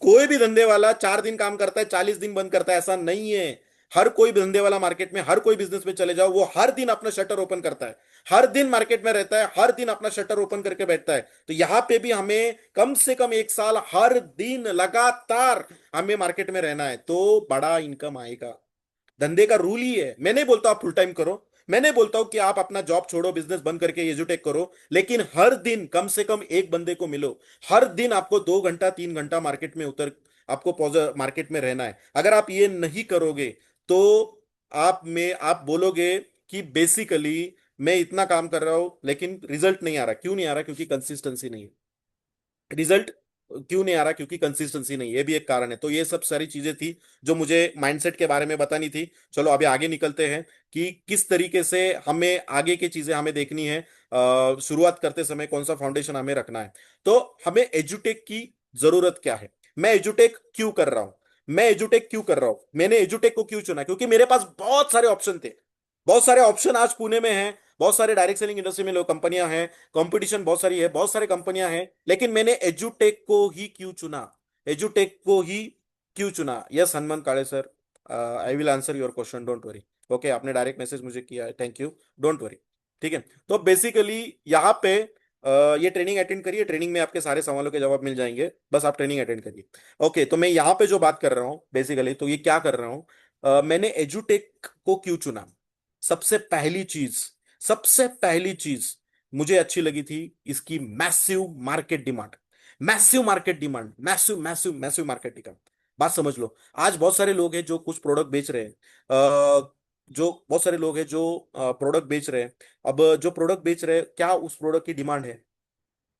कोई भी धंधे वाला 4 दिन काम करता है, 40 दिन बंद करता है, ऐसा नहीं है। हर कोई भी धंधे वाला मार्केट में, हर कोई बिजनेस में चले जाओ, वो हर दिन अपना शटर ओपन करता है, हर दिन मार्केट में रहता है, हर दिन अपना शटर ओपन करके बैठता है। तो यहां पे भी हमें कम से कम 1 साल हर दिन लगातार हमें मार्केट में रहना है, तो बड़ा इनकम आएगा। धंधे का रूल ही है। मैं नहीं बोलता आप फुल टाइम करो, मैं नहीं बोलता हूं कि आप अपना जॉब छोड़ो, बिजनेस बंद करके एजुटेक करो, लेकिन हर दिन कम से कम एक बंदे को मिलो। हर दिन आपको 2 घंटा 3 घंटा मार्केट में उतर, आपको मार्केट में रहना है। अगर आप ये नहीं करोगे, तो आप बोलोगे कि बेसिकली मैं इतना काम कर रहा हूं लेकिन रिजल्ट नहीं आ रहा। क्यों नहीं आ रहा? क्योंकि कंसिस्टेंसी नहीं है। रिजल्ट क्यों नहीं आ रहा? क्योंकि कंसिस्टेंसी नहीं है, ये भी एक कारण है। तो ये सब सारी चीजें थी जो मुझे माइंडसेट के बारे में बतानी थी। चलो अभी आगे निकलते हैं कि किस तरीके से हमें आगे की चीजें हमें देखनी है। शुरुआत करते समय कौन सा फाउंडेशन हमें रखना है। तो हमें एजुटेक की जरूरत क्या है? मैं एजुटेक क्यों कर रहा हूं? मैं एजुटेक क्यों कर रहा हूं? मैंने एजुटेक को क्यों चुना? क्योंकि मेरे पास बहुत सारे ऑप्शन थे। बहुत सारे ऑप्शन आज पुणे में हैं, बहुत सारे डायरेक्ट सेलिंग इंडस्ट्री में लोग कंपनियां हैं, कंपटीशन बहुत सारी है, बहुत सारे कंपनियां हैं, लेकिन मैंने एजुटेक को ही क्यों चुना? एजुटेक को ही क्यों चुना? यस हनुमान काले sir, I will answer your question, don't worry. Okay, आपने डायरेक्ट मैसेज मुझे किया है, थैंक यू, डोंट वरी। ठीक है। तो बेसिकली यहाँ पे ये ट्रेनिंग अटेंड करिए, ट्रेनिंग में आपके सारे सवालों के जवाब मिल जाएंगे, बस आप ट्रेनिंग अटेंड करिए। ओके, तो मैं यहाँ पे जो बात कर रहा हूँ बेसिकली, तो ये क्या कर रहा हूँ, मैंने एजुटेक को क्यों चुना? सबसे पहली चीज, सबसे पहली चीज मुझे अच्छी लगी थी इसकी massive market demand. Massive market demand, massive massive massive market demand. बात समझ लो। आज बहुत सारे लोग हैं जो कुछ प्रोडक्ट बेच रहे हैं, जो बहुत सारे लोग हैं जो प्रोडक्ट बेच रहे हैं। अब जो प्रोडक्ट बेच रहे हैं, क्या उस प्रोडक्ट की डिमांड है?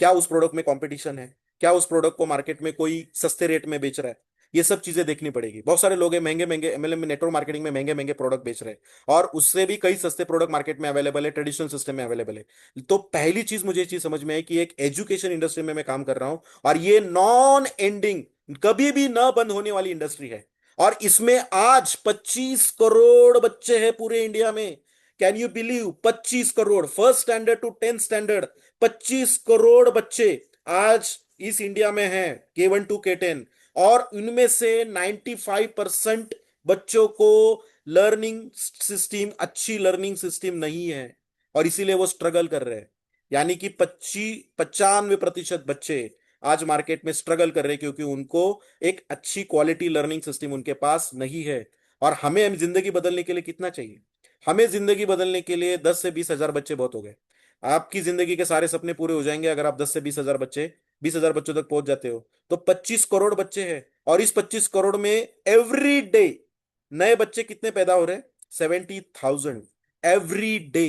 क्या उस प्रोडक्ट में कंपटीशन है? क्या उस प्रोडक्ट को मार्केट में कोई सस्ते रेट में बेच रहा है? ये सब चीजें देखनी पड़ेगी। बहुत सारे लोग हैं महंगे महंगे एमएलएम में, नेटवर्क मार्केटिंग में महंगे महंगे प्रोडक्ट बेच रहे हैं, और उससे भी कई सस्ते प्रोडक्ट मार्केट में अवेलेबल है, ट्रेडिशनल सिस्टम में अवेलेबल है। तो पहली चीज मुझे ये चीज समझ में आई कि एक एजुकेशन इंडस्ट्री में मैं काम कर रहा हूं, और ये नॉन एंडिंग, कभी भी ना बंद होने वाली इंडस्ट्री है। और इसमें आज 25 करोड़ बच्चे हैं पूरे इंडिया में। Can you believe? 25 crore, first standard to 10th standard, 25 crore बच्चे आज इस इंडिया में हैं, K1 to K10। और इनमें से 95% बच्चों को लर्निंग सिस्टम, अच्छी लर्निंग सिस्टम नहीं है, और इसीलिए वो स्ट्रगल कर रहे हैं। यानी कि 95% बच्चे आज मार्केट में स्ट्रगल कर रहे हैं, क्योंकि उनको एक अच्छी क्वालिटी लर्निंग सिस्टम उनके पास नहीं है। और हमें जिंदगी बदलने के लिए कितना चाहिए? हमें जिंदगी बदलने के लिए 10 से 20 हजार बच्चे बहुत हो गए। आपकी जिंदगी के सारे सपने पूरे हो जाएंगे अगर आप 10 से 20 हजार बच्चे, 20 हजार बच्चों तक पहुंच जाते हो। तो 25 करोड़ बच्चे हैं, और इस 25 करोड़ में एवरी डे नए बच्चे कितने पैदा हो रहे हैं? 70,000 एवरी डे।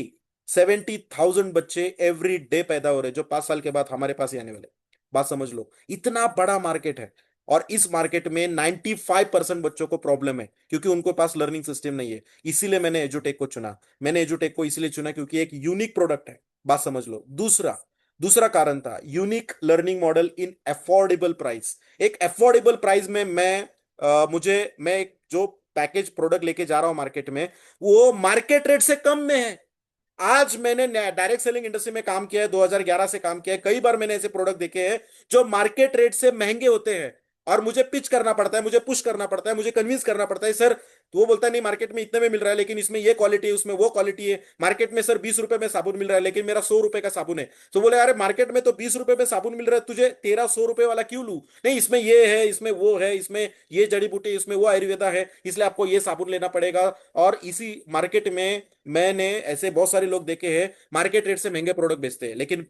70,000 बच्चे एवरी डे पैदा हो रहे हैं, जो 5 साल के बाद हमारे पास ही आने वाले। बात समझ लो, इतना बड़ा मार्केट है। और इस मार्केट में 95% बच्चों को प्रॉब्लम है, क्योंकि उनके पास लर्निंग सिस्टम नहीं है। इसीलिए मैंने एजुटेक को चुना। मैंने एजुटेक को इसलिए चुना क्योंकि एक यूनिक प्रोडक्ट है। बात समझ लो। दूसरा, दूसरा कारण था यूनिक लर्निंग मॉडल इन अफोर्डेबल प्राइस। एक अफोर्डेबल प्राइस में मैं एक जो पैकेज प्रोडक्ट लेके जा रहा हूं मार्केट में, वो मार्केट रेट से कम में है। आज मैंने डायरेक्ट सेलिंग इंडस्ट्री में काम किया है, 2011 से काम किया है। कई बार मैंने ऐसे प्रोडक्ट देखे हैं जो मार्केट रेट से महंगे होते हैं, और मुझे पिच करना पड़ता है, मुझे पुश करना पड़ता है, मुझे कन्विंस करना पड़ता है सर। तो वो बोलता है नहीं, मार्केट में इतने में मिल रहा है, लेकिन इसमें ये क्वालिटी है, उसमें वो क्वालिटी है। मार्केट में सर 20 रुपए में साबुन मिल रहा है, लेकिन मेरा 100 रुपए का साबुन है। तो बोले अरे मार्केट में तो 20 रुपए में साबुन मिल रहा है, तुझे तेरा 100 रुपए वाला क्यों लूं? नहीं, इसमें ये है, इसमें वो है, इसमें ये जड़ी बूटी, इसमें वो आयुर्वेदा है, इसलिए आपको ये साबुन लेना पड़ेगा। और इसी मार्केट में मैंने ऐसे बहुत सारे लोग देखे हैं, मार्केट रेट से महंगे प्रोडक्ट बेचते हैं। लेकिन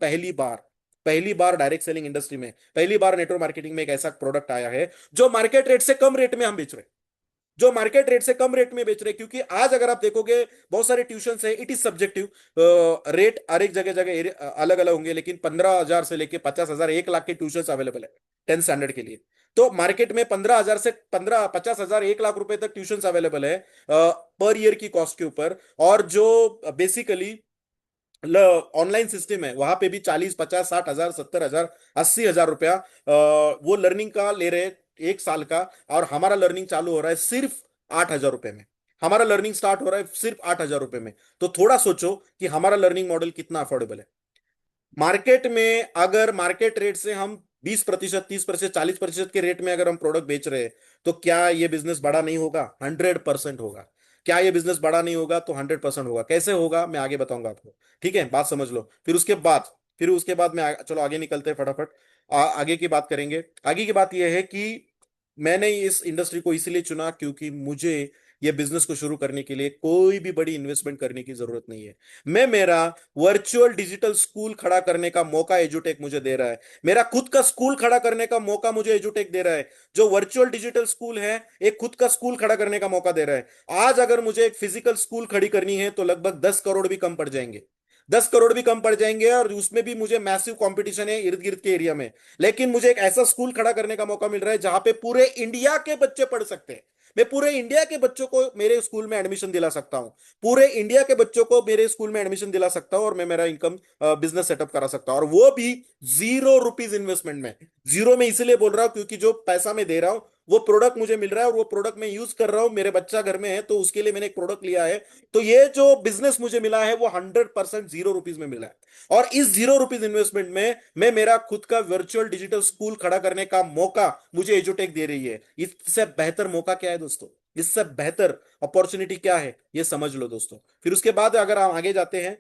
पहली बार डायरेक्ट सेलिंग इंडस्ट्री में, पहली बार नेटवर्क मार्केटिंग में एक ऐसा प्रोडक्ट आया है जो मार्केट रेट से कम रेट में हम बेच रहे हैं। जो मार्केट रेट से कम रेट में बेच रहे हैं, क्योंकि आज अगर आप देखोगे बहुत सारे ट्यूशन है, इट इज सब्जेक्टिव। रेट हर एक जगह जगह अलग अलग होंगे, लेकिन 15,000 से लेके 50,000, 1 लाख के ट्यूशन अवेलेबल है 10th स्टैंडर्ड के लिए। तो मार्केट में 15,000 से 50,000, 1 लाख रुपए तक ट्यूशन अवेलेबल है पर ईयर की कॉस्ट के ऊपर। और जो बेसिकली ऑनलाइन सिस्टम है, वहां पे भी 40, 50, 60 हजार, 70 हजार, 80 हजार रुपया वो लर्निंग का ले रहे 1 साल का। और हमारा लर्निंग चालू हो रहा है सिर्फ 8 हजार रुपए में। हमारा लर्निंग स्टार्ट हो रहा है सिर्फ 8 हजार रुपए में। तो थोड़ा सोचो कि हमारा लर्निंग मॉडल कितना अफोर्डेबल है। मार्केट में अगर मार्केट रेट से हम 20%, 30%, 40% के रेट में अगर हम प्रोडक्ट बेच रहे हैं, तो क्या ये बिजनेस बड़ा नहीं होगा? 100% होगा। क्या ये बिजनेस बड़ा नहीं होगा? तो 100% होगा। कैसे होगा मैं आगे बताऊंगा आपको। ठीक है, बात समझ लो। फिर उसके बाद चलो आगे निकलते हैं फटाफट। आगे की बात करेंगे। आगे की बात यह है कि मैंने इस इंडस्ट्री को इसलिए चुना क्योंकि मुझे ये बिजनेस को शुरू करने के लिए कोई भी बड़ी इन्वेस्टमेंट करने की जरूरत नहीं है। मैं मेरा वर्चुअल डिजिटल स्कूल खड़ा करने का मौका एजुटेक मुझे दे रहा है। मेरा खुद का स्कूल खड़ा करने का मौका मुझे एजुटेक दे रहा है। जो वर्चुअल डिजिटल स्कूल है, एक खुद का स्कूल खड़ा करने का मौका दे रहा है। आज अगर मुझे एक फिजिकल स्कूल खड़ी करनी है तो लगभग 10 करोड़ भी कम पड़ जाएंगे। 10 करोड़ भी कम पड़ जाएंगे, और उसमें भी मुझे मैसिव कंपटीशन है इर्द गिर्द के एरिया में। लेकिन मुझे एक ऐसा स्कूल खड़ा करने का मौका मिल रहा है जहां पे पूरे इंडिया के बच्चे पढ़ सकते हैं। मैं पूरे इंडिया के बच्चों को मेरे स्कूल में एडमिशन दिला सकता हूं। पूरे इंडिया के बच्चों को मेरे स्कूल में एडमिशन दिला सकता हूं, और मैं मेरा इनकम बिजनेस सेटअप करा सकता हूं, और वो भी ₹0 इन्वेस्टमेंट में। जीरो में इसलिए बोल रहा हूं क्योंकि जो पैसा मैं दे रहा हूं वो प्रोडक्ट मुझे मिल रहा है, और वो प्रोडक्ट मैं यूज कर रहा हूं। मेरे बच्चा घर में है तो उसके लिए मैंने एक प्रोडक्ट लिया है। तो ये जो बिजनेस मुझे मिला है वो 100% ₹0 में मिला है। और इस ₹0 इन्वेस्टमेंट में मैं मेरा खुद का वर्चुअल डिजिटल स्कूल खड़ा करने का मौका मुझे एजुटेक दे रही है। इससे बेहतर मौका क्या है दोस्तों? इससे बेहतर अपॉर्चुनिटी क्या है, ये समझ लो दोस्तों। फिर उसके बाद अगर हम आगे जाते हैं,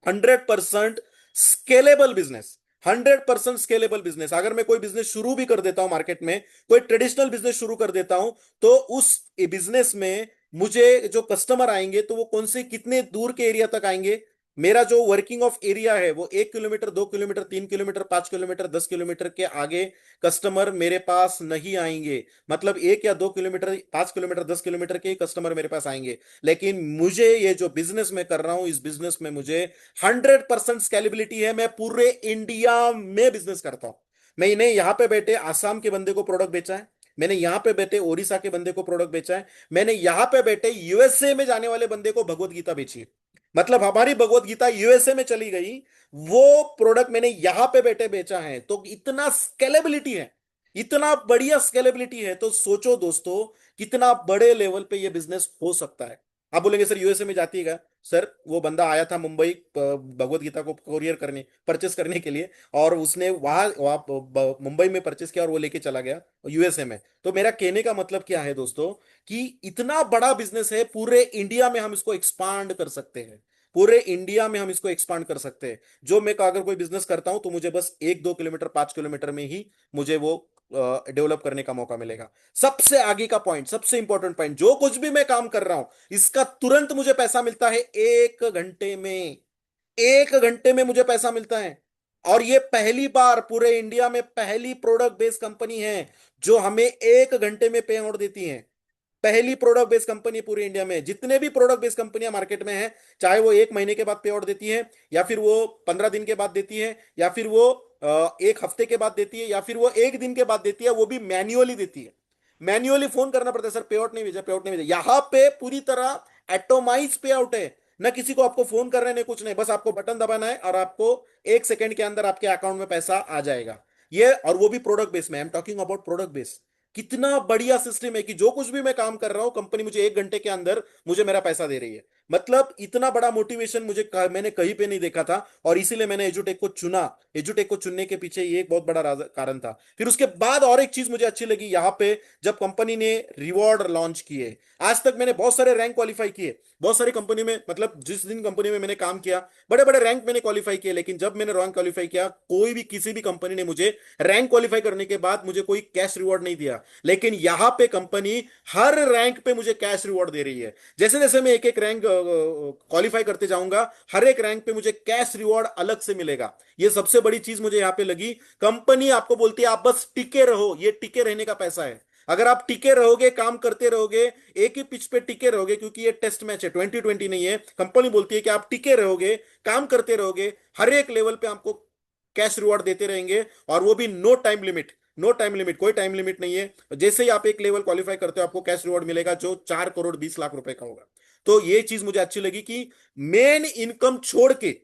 100% स्केलेबल बिजनेस। 100% scalable business. अगर मैं कोई बिजनेस शुरू भी कर देता हूं मार्केट में, कोई ट्रेडिशनल बिजनेस शुरू कर देता हूं, तो उस बिजनेस में मुझे जो कस्टमर आएंगे तो वो कौन से कितने दूर के एरिया तक आएंगे। मेरा जो वर्किंग ऑफ एरिया है वो 1 kilometre, 2 kilometre, 3 kilometre, 5 kilometre, 10 kilometre के आगे कस्टमर मेरे पास नहीं आएंगे। मतलब 1 या 2 किलोमीटर, 5 किलोमीटर, 10 किलोमीटर के कस्टमर मेरे पास आएंगे। लेकिन मुझे ये जो बिजनेस में कर रहा हूं, इस बिजनेस में मुझे 100% स्केलेबिलिटी है। मैं पूरे इंडिया में बिजनेस करता हूं। मैंने यहां पे बैठे आसाम के बंदे को प्रोडक्ट बेचा है, मैंने यहां पे बैठे ओडिशा के बंदे को प्रोडक्ट बेचा है, मैंने यहां पे बैठे यूएसए में जाने वाले बंदे को भगवत गीता बेची है। मतलब हमारी भगवत गीता यूएसए में चली गई, वो प्रोडक्ट मैंने यहां पे बैठे बेचा है। तो इतना स्केलेबिलिटी है, इतना बढ़िया स्केलेबिलिटी है। तो सोचो दोस्तों, कितना बड़े लेवल पे ये बिजनेस हो सकता है। आप बोलेंगे सर यूएसए में जाती है। सर वो बंदा आया था मुंबई भगवत गीता को कोरियर करने, परचेस करने के लिए, और उसने वहां वहां मुंबई में परचेस किया और वो लेके चला गया यूएसए में। तो मेरा कहने का मतलब क्या है दोस्तों, कि इतना बड़ा बिजनेस है, पूरे इंडिया में हम इसको एक्सपांड कर सकते हैं। पूरे इंडिया में हम इसको एक्सपांड कर सकते हैं। जो मैं अगर कोई बिजनेस करता हूं तो मुझे बस 1-2 किलोमीटर, 5 किलोमीटर में ही मुझे वो डेवलप करने का मौका मिलेगा। सबसे आगे का पॉइंट, सबसे इंपॉर्टेंट पॉइंट, जो कुछ भी मैं काम कर रहा हूं इसका तुरंत मुझे पैसा मिलता है 1 घंटे में। 1 घंटे में मुझे पैसा मिलता है। और ये पहली बार पूरे इंडिया में पहली प्रोडक्ट बेस्ड कंपनी है जो हमें 1 घंटे में पे आउट देती है। पहली प्रोडक्ट बेस्ड कंपनी पूरी इंडिया में। जितने भी प्रोडक्ट बेस्ड कंपनियां मार्केट में हैं, चाहे वो 1 महीने के बाद पे आउट देती है, या फिर वो 15 दिन के बाद देती है, या फिर वो 1 हफ्ते के बाद देती है, या फिर वो 1 दिन के बाद देती है, वो भी मैन्युअली देती है। मैन्युअली फोन करना पड़ता है, सर पे आउट नहीं भेजा, पे आउट नहीं भेजा। यहां पे पूरी तरह एटोमाइज पे आउट है। ना किसी को आपको फोन करना है, ना कुछ नहीं, बस आपको बटन दबाना है और आपको 1 सेकंड के अंदर आपके अकाउंट में पैसा आ जाएगा। ये, और वो भी प्रोडक्ट बेस में। I am talking about product base. कितना बढ़िया सिस्टम है कि जो कुछ भी मैं काम कर रहा हूं, कंपनी मुझे 1 घंटे के अंदर मुझे मेरा पैसा दे रही है। मतलब इतना बड़ा मोटिवेशन मैंने कहीं पे नहीं देखा था, और इसीलिए मैंने एजुटेक को चुना। एजुटेक को चुनने के पीछे ये एक बहुत बड़ा कारण था। फिर उसके बाद और एक चीज मुझे अच्छी लगी यहां पे, जब कंपनी ने रिवॉर्ड लॉन्च किए। आज तक मैंने बहुत सारे रैंक क्वालिफाई किए, बहुत सारी कंपनी में, मतलब जिस दिन कंपनी में मैंने काम किया, बड़े बड़े रैंक मैंने क्वालिफाई किए। लेकिन जब मैंने रैंक क्वालिफाई किया, कोई भी किसी भी कंपनी ने मुझे रैंक क्वालिफाई करने के बाद मुझे कोई कैश रिवॉर्ड नहीं दिया। लेकिन यहां पे कंपनी हर रैंक पे मुझे कैश रिवॉर्ड दे रही है। जैसे जैसे मैं एक एक रैंक क्वालिफाई करते जाऊंगा, हर एक रैंक पे मुझे कैश रिवॉर्ड अलग से मिलेगा। ये सबसे बड़ी चीज मुझे यहां पे लगी। कंपनी आपको बोलती है आप बस टिके रहो, ये टिके रहने का पैसा है। अगर आप टिके रहोगे, काम करते रहोगे, एक ही पिच पे टिके रहोगे, क्योंकि ये टेस्ट मैच है, 2020 नहीं है। कंपनी बोलती है कि आप टिके रहोगे, काम करते रहोगे, हर एक लेवल पे आपको कैश रिवॉर्ड देते रहेंगे, और वो भी no time limit. No time limit, कोई टाइम लिमिट नहीं है। जैसे ही आप एक लेवल क्वालिफाई करते हो, आपको कैश रिवॉर्ड मिलेगा जो 4 करोड़ 20 लाख रुपए का होगा। तो ये चीज मुझे अच्छी लगी कि मेन इनकम छोड़ के,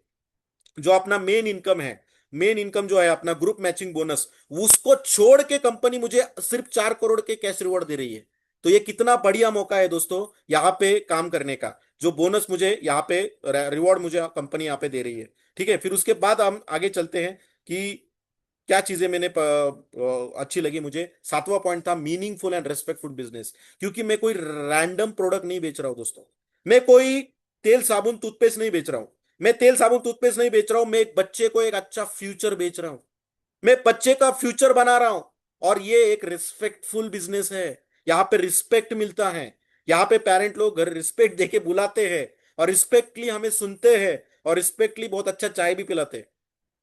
जो अपना मेन इनकम है, मेन इनकम जो है अपना ग्रुप मैचिंग बोनस, उसको छोड़ के कंपनी मुझे सिर्फ 4 करोड़ के कैश रिवॉर्ड दे रही है। तो ये कितना बढ़िया मौका है दोस्तों यहां पे काम करने का। जो बोनस मुझे यहाँ पे, रिवॉर्ड मुझे कंपनी यहाँ पे दे रही है। ठीक है, फिर उसके बाद हम आगे चलते हैं कि क्या चीजें मैंने अच्छी लगी मुझे। 7वां पॉइंट था मीनिंगफुल एंड रेस्पेक्टफुल बिजनेस। क्योंकि मैं कोई रैंडम प्रोडक्ट नहीं बेच रहा हूं दोस्तों। मैं कोई तेल साबुन टूथपेस्ट नहीं बेच रहा हूं। मैं तेल साबुन टूथपेस्ट नहीं बेच रहा हूं, मैं एक बच्चे को एक अच्छा फ्यूचर बेच रहा हूं। मैं बच्चे का फ्यूचर बना रहा हूं। और ये एक रिस्पेक्टफुल बिजनेस है। यहां पे रिस्पेक्ट मिलता है। यहां पे पेरेंट लोग घर रिस्पेक्ट देके बुलाते हैं, और रिस्पेक्टली हमें सुनते हैं, और रिस्पेक्टली बहुत अच्छा चाय भी पिलाते हैं।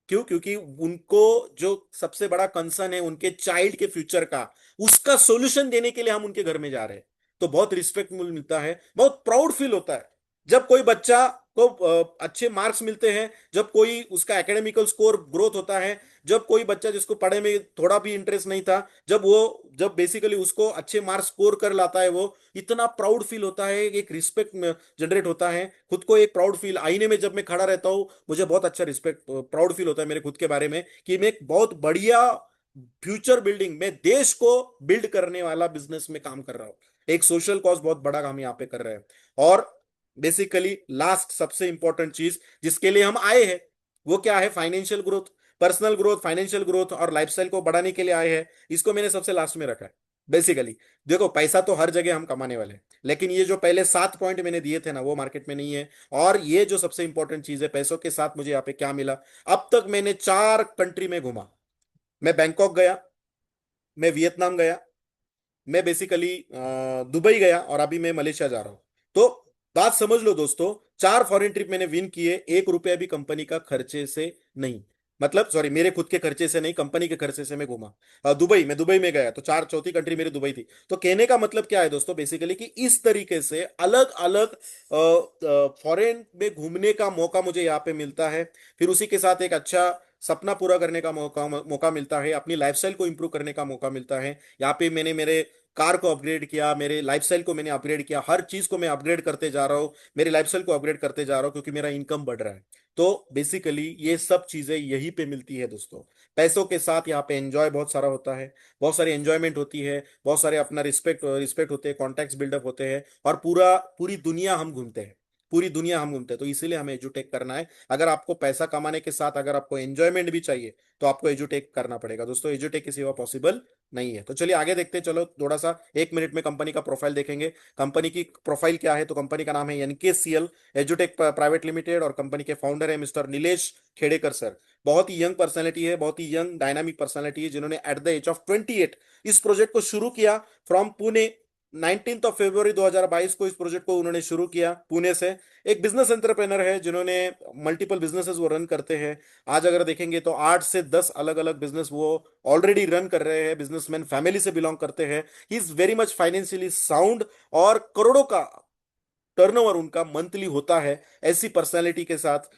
क्यों? क्योंकि उनको जो सबसे बड़ा कंसर्न है उनके चाइल्ड के फ्यूचर का, उसका सॉल्यूशन देने के लिए हम उनके घर में जा रहे हैं। तो बहुत रिस्पेक्ट मिलता है, बहुत प्राउड फील होता है जब कोई बच्चा को अच्छे मार्क्स मिलते हैं, जब कोई उसका एकेडमिकल स्कोर ग्रोथ होता है, जब कोई बच्चा जिसको पढ़े में थोड़ा भी इंटरेस्ट नहीं था, जब बेसिकली उसको अच्छे मार्क्स स्कोर कर लाता है, वो इतना प्राउड फील होता है, एक रिस्पेक्ट जनरेट होता है। खुद को एक प्राउड फील, आईने में जब मैं खड़ा रहता हूं, मुझे बहुत अच्छा रिस्पेक्ट प्राउड फील होता है मेरे खुद के बारे में, कि मैं एक बहुत बढ़िया फ्यूचर बिल्डिंग में देश को बिल्ड करने वाला बिजनेस में काम कर रहा हूं। एक सोशल कॉज बहुत बड़ा काम यहाँ पे कर रहे हैं। और बेसिकली लास्ट सबसे इंपॉर्टेंट चीज जिसके लिए हम आए हैं, वो क्या है? Financial growth, personal growth, financial growth और लाइफस्टाइल को बढ़ाने के लिए आए हैं। इसको मैंने सबसे लास्ट में रखा है। बेसिकली देखो, पैसा तो हर जगह हम कमाने वाले हैं, लेकिन ये जो पहले 7 पॉइंट मैंने दिए थे ना, वो मार्केट में नहीं है। और ये जो सबसे इंपॉर्टेंट चीज है, पैसों के साथ मुझे यहाँ पे क्या मिला। अब तक मैंने 4 कंट्री में घूमा। मैं बैंकॉक गया, मैं वियतनाम गया, मैं बेसिकली दुबई गया, और अभी मैं मलेशिया जा रहा हूं। तो बात समझ लो दोस्तों, 4 फॉरेन ट्रिप मैंने विन किए, 1 रुपया भी कंपनी का खर्चे से नहीं। मतलब सॉरी, मेरे खुद के खर्चे से नहीं, कंपनी के खर्चे से मैं घूमा। दुबई, मैं दुबई में गया तो चार, चौथी कंट्री मेरी दुबई थी। तो कहने का मतलब क्या है दोस्तों, बेसिकली कि इस तरीके से अलग अलग फॉरेन में घूमने का मौका मुझे यहाँ पे मिलता है। फिर उसी के साथ एक अच्छा सपना पूरा करने का मौका मौका मिलता है, अपनी लाइफस्टाइल को इंप्रूव करने का मौका मिलता है। यहाँ पे मैंने मेरे कार को अपग्रेड किया, मेरे लाइफस्टाइल को मैंने अपग्रेड किया, हर चीज को मैं अपग्रेड करते जा रहा हूँ, मेरे लाइफस्टाइल को अपग्रेड करते जा रहा हूँ, क्योंकि मेरा इनकम बढ़ रहा है। तो बेसिकली ये सब चीजें यहीं पे मिलती है दोस्तों। पैसों के साथ यहाँ पे एंजॉय बहुत सारा होता है, बहुत सारी एंजॉयमेंट होती है, बहुत सारे अपना रिस्पेक्ट रिस्पेक्ट होते हैं, कॉन्टैक्ट्स बिल्डअप होते हैं, और पूरी दुनिया हम घूमते हैं। पूरी दुनिया हम घूमते हैं, तो इसीलिए हमें एजुटेक करना है। अगर आपको पैसा कमाने के साथ अगर आपको एंजॉयमेंट भी चाहिए, तो आपको एजुटेक करना पड़ेगा दोस्तों। एजुटेक की सेवा पॉसिबल नहीं है। तो चलिए आगे देखते हैं, चलो थोड़ा सा 1 मिनट में कंपनी का प्रोफाइल देखेंगे। कंपनी की प्रोफाइल क्या है, तो कंपनी का नाम है एनकेसीएल एजुटेक प्राइवेट लिमिटेड, और कंपनी के फाउंडर है मिस्टर नीलेश खेड़ेकर सर। बहुत ही यंग पर्सनैलिटी है, बहुत ही यंग डायनामिक पर्सनैलिटी है, जिन्होंने एट द एज ऑफ 28 इस प्रोजेक्ट को शुरू किया फ्रॉम पुणे। 19 फरवरी 2022 को इस प्रोजेक्ट को उन्होंने शुरू किया पुणे से। एक बिजनेस एंटरप्रेनर है, जिन्होंने मल्टीपल बिजनेसेस वो रन करते हैं। आज अगर देखेंगे तो 8 से 10 अलग अलग बिजनेस वो ऑलरेडी रन कर रहे हैं, बिजनेसमैन फैमिली से बिलोंग करते हैं। He is very much financially sound, और करोड़ों का टर्नओवर उनका मंथली होता है। ऐसी पर्सनालिटी के साथ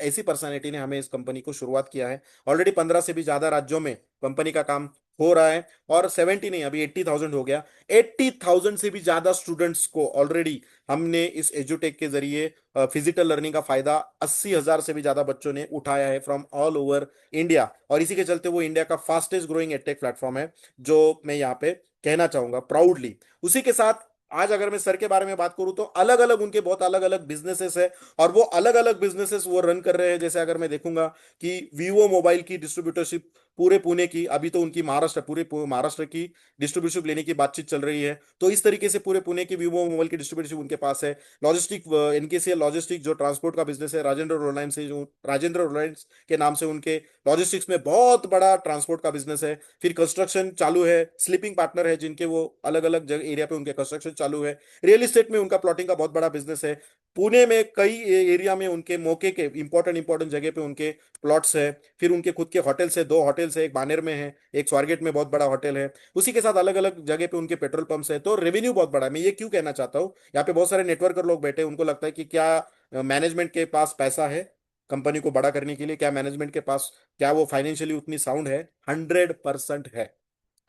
ऐसी पर्सनालिटी ने हमें इस कंपनी को शुरुआत किया है। ऑलरेडी 15 से भी ज्यादा राज्यों में कंपनी का काम हो रहा है, और 70 नहीं, अभी 80,000 हो गया। 80,000 से भी ज्यादा स्टूडेंट्स को ऑलरेडी हमने इस एजुटेक के जरिए फिजिकल लर्निंग का फायदा 80,000 से भी ज्यादा बच्चों ने उठाया है फ्रॉम ऑल ओवर इंडिया। और इसी के चलते वो इंडिया का फास्टेस्ट ग्रोइंग एडटेक प्लेटफॉर्म है, जो मैं यहाँ पे कहना चाहूंगा प्राउडली। उसी के साथ आज अगर मैं सर के बारे में बात करूं, तो अलग अलग उनके बहुत अलग अलग बिजनेसेस है, और वो अलग अलग बिजनेसेस वो रन कर रहे हैं। जैसे अगर मैं देखूंगा कि वीवो मोबाइल की डिस्ट्रीब्यूटरशिप पूरे पुणे की, अभी तो उनकी महाराष्ट्र की डिस्ट्रीब्यूटरशिप लेने की बातचीत चल रही है। तो इस तरीके से पूरे पुणे की वीवो मोबाइल की डिस्ट्रीब्यूटरशिप उनके पास है। लॉजिस्टिक, एनकेसीएल लॉजिस्टिक जो ट्रांसपोर्ट का बिजनेस है, राजेंद्र रिलायंस के नाम से उनके लॉजिस्टिक्स में बहुत बड़ा ट्रांसपोर्ट का बिजनेस है। फिर कंस्ट्रक्शन चालू है, स्लीपिंग पार्टनर है, जिनके वो अलग अलग जगह एरिया पे उनके कंस्ट्रक्शन चालू है। रियल एस्टेट में उनका प्लॉटिंग का बहुत बड़ा बिजनेस है। पुणे में कई एरिया में उनके मौके के इंपॉर्टेंट इंपॉर्टेंट जगह पे उनके प्लॉट्स है। फिर उनके खुद के होटल्स है, 2 होटल्स है, एक बानेर में है, एक स्वारगेट में बहुत बड़ा होटल है। उसी के साथ अलग अलग जगह पे उनके पेट्रोल पंप्स है। तो रेवेन्यू बहुत बड़ा है। मैं ये क्यों कहना चाहता हूँ, यहाँ पे बहुत सारे नेटवर्कर लोग बैठे हैं, उनको लगता है कि क्या मैनेजमेंट के पास पैसा है कंपनी को बड़ा करने के लिए, क्या मैनेजमेंट के पास, क्या वो फाइनेंशियली उतनी साउंड है? 100% है।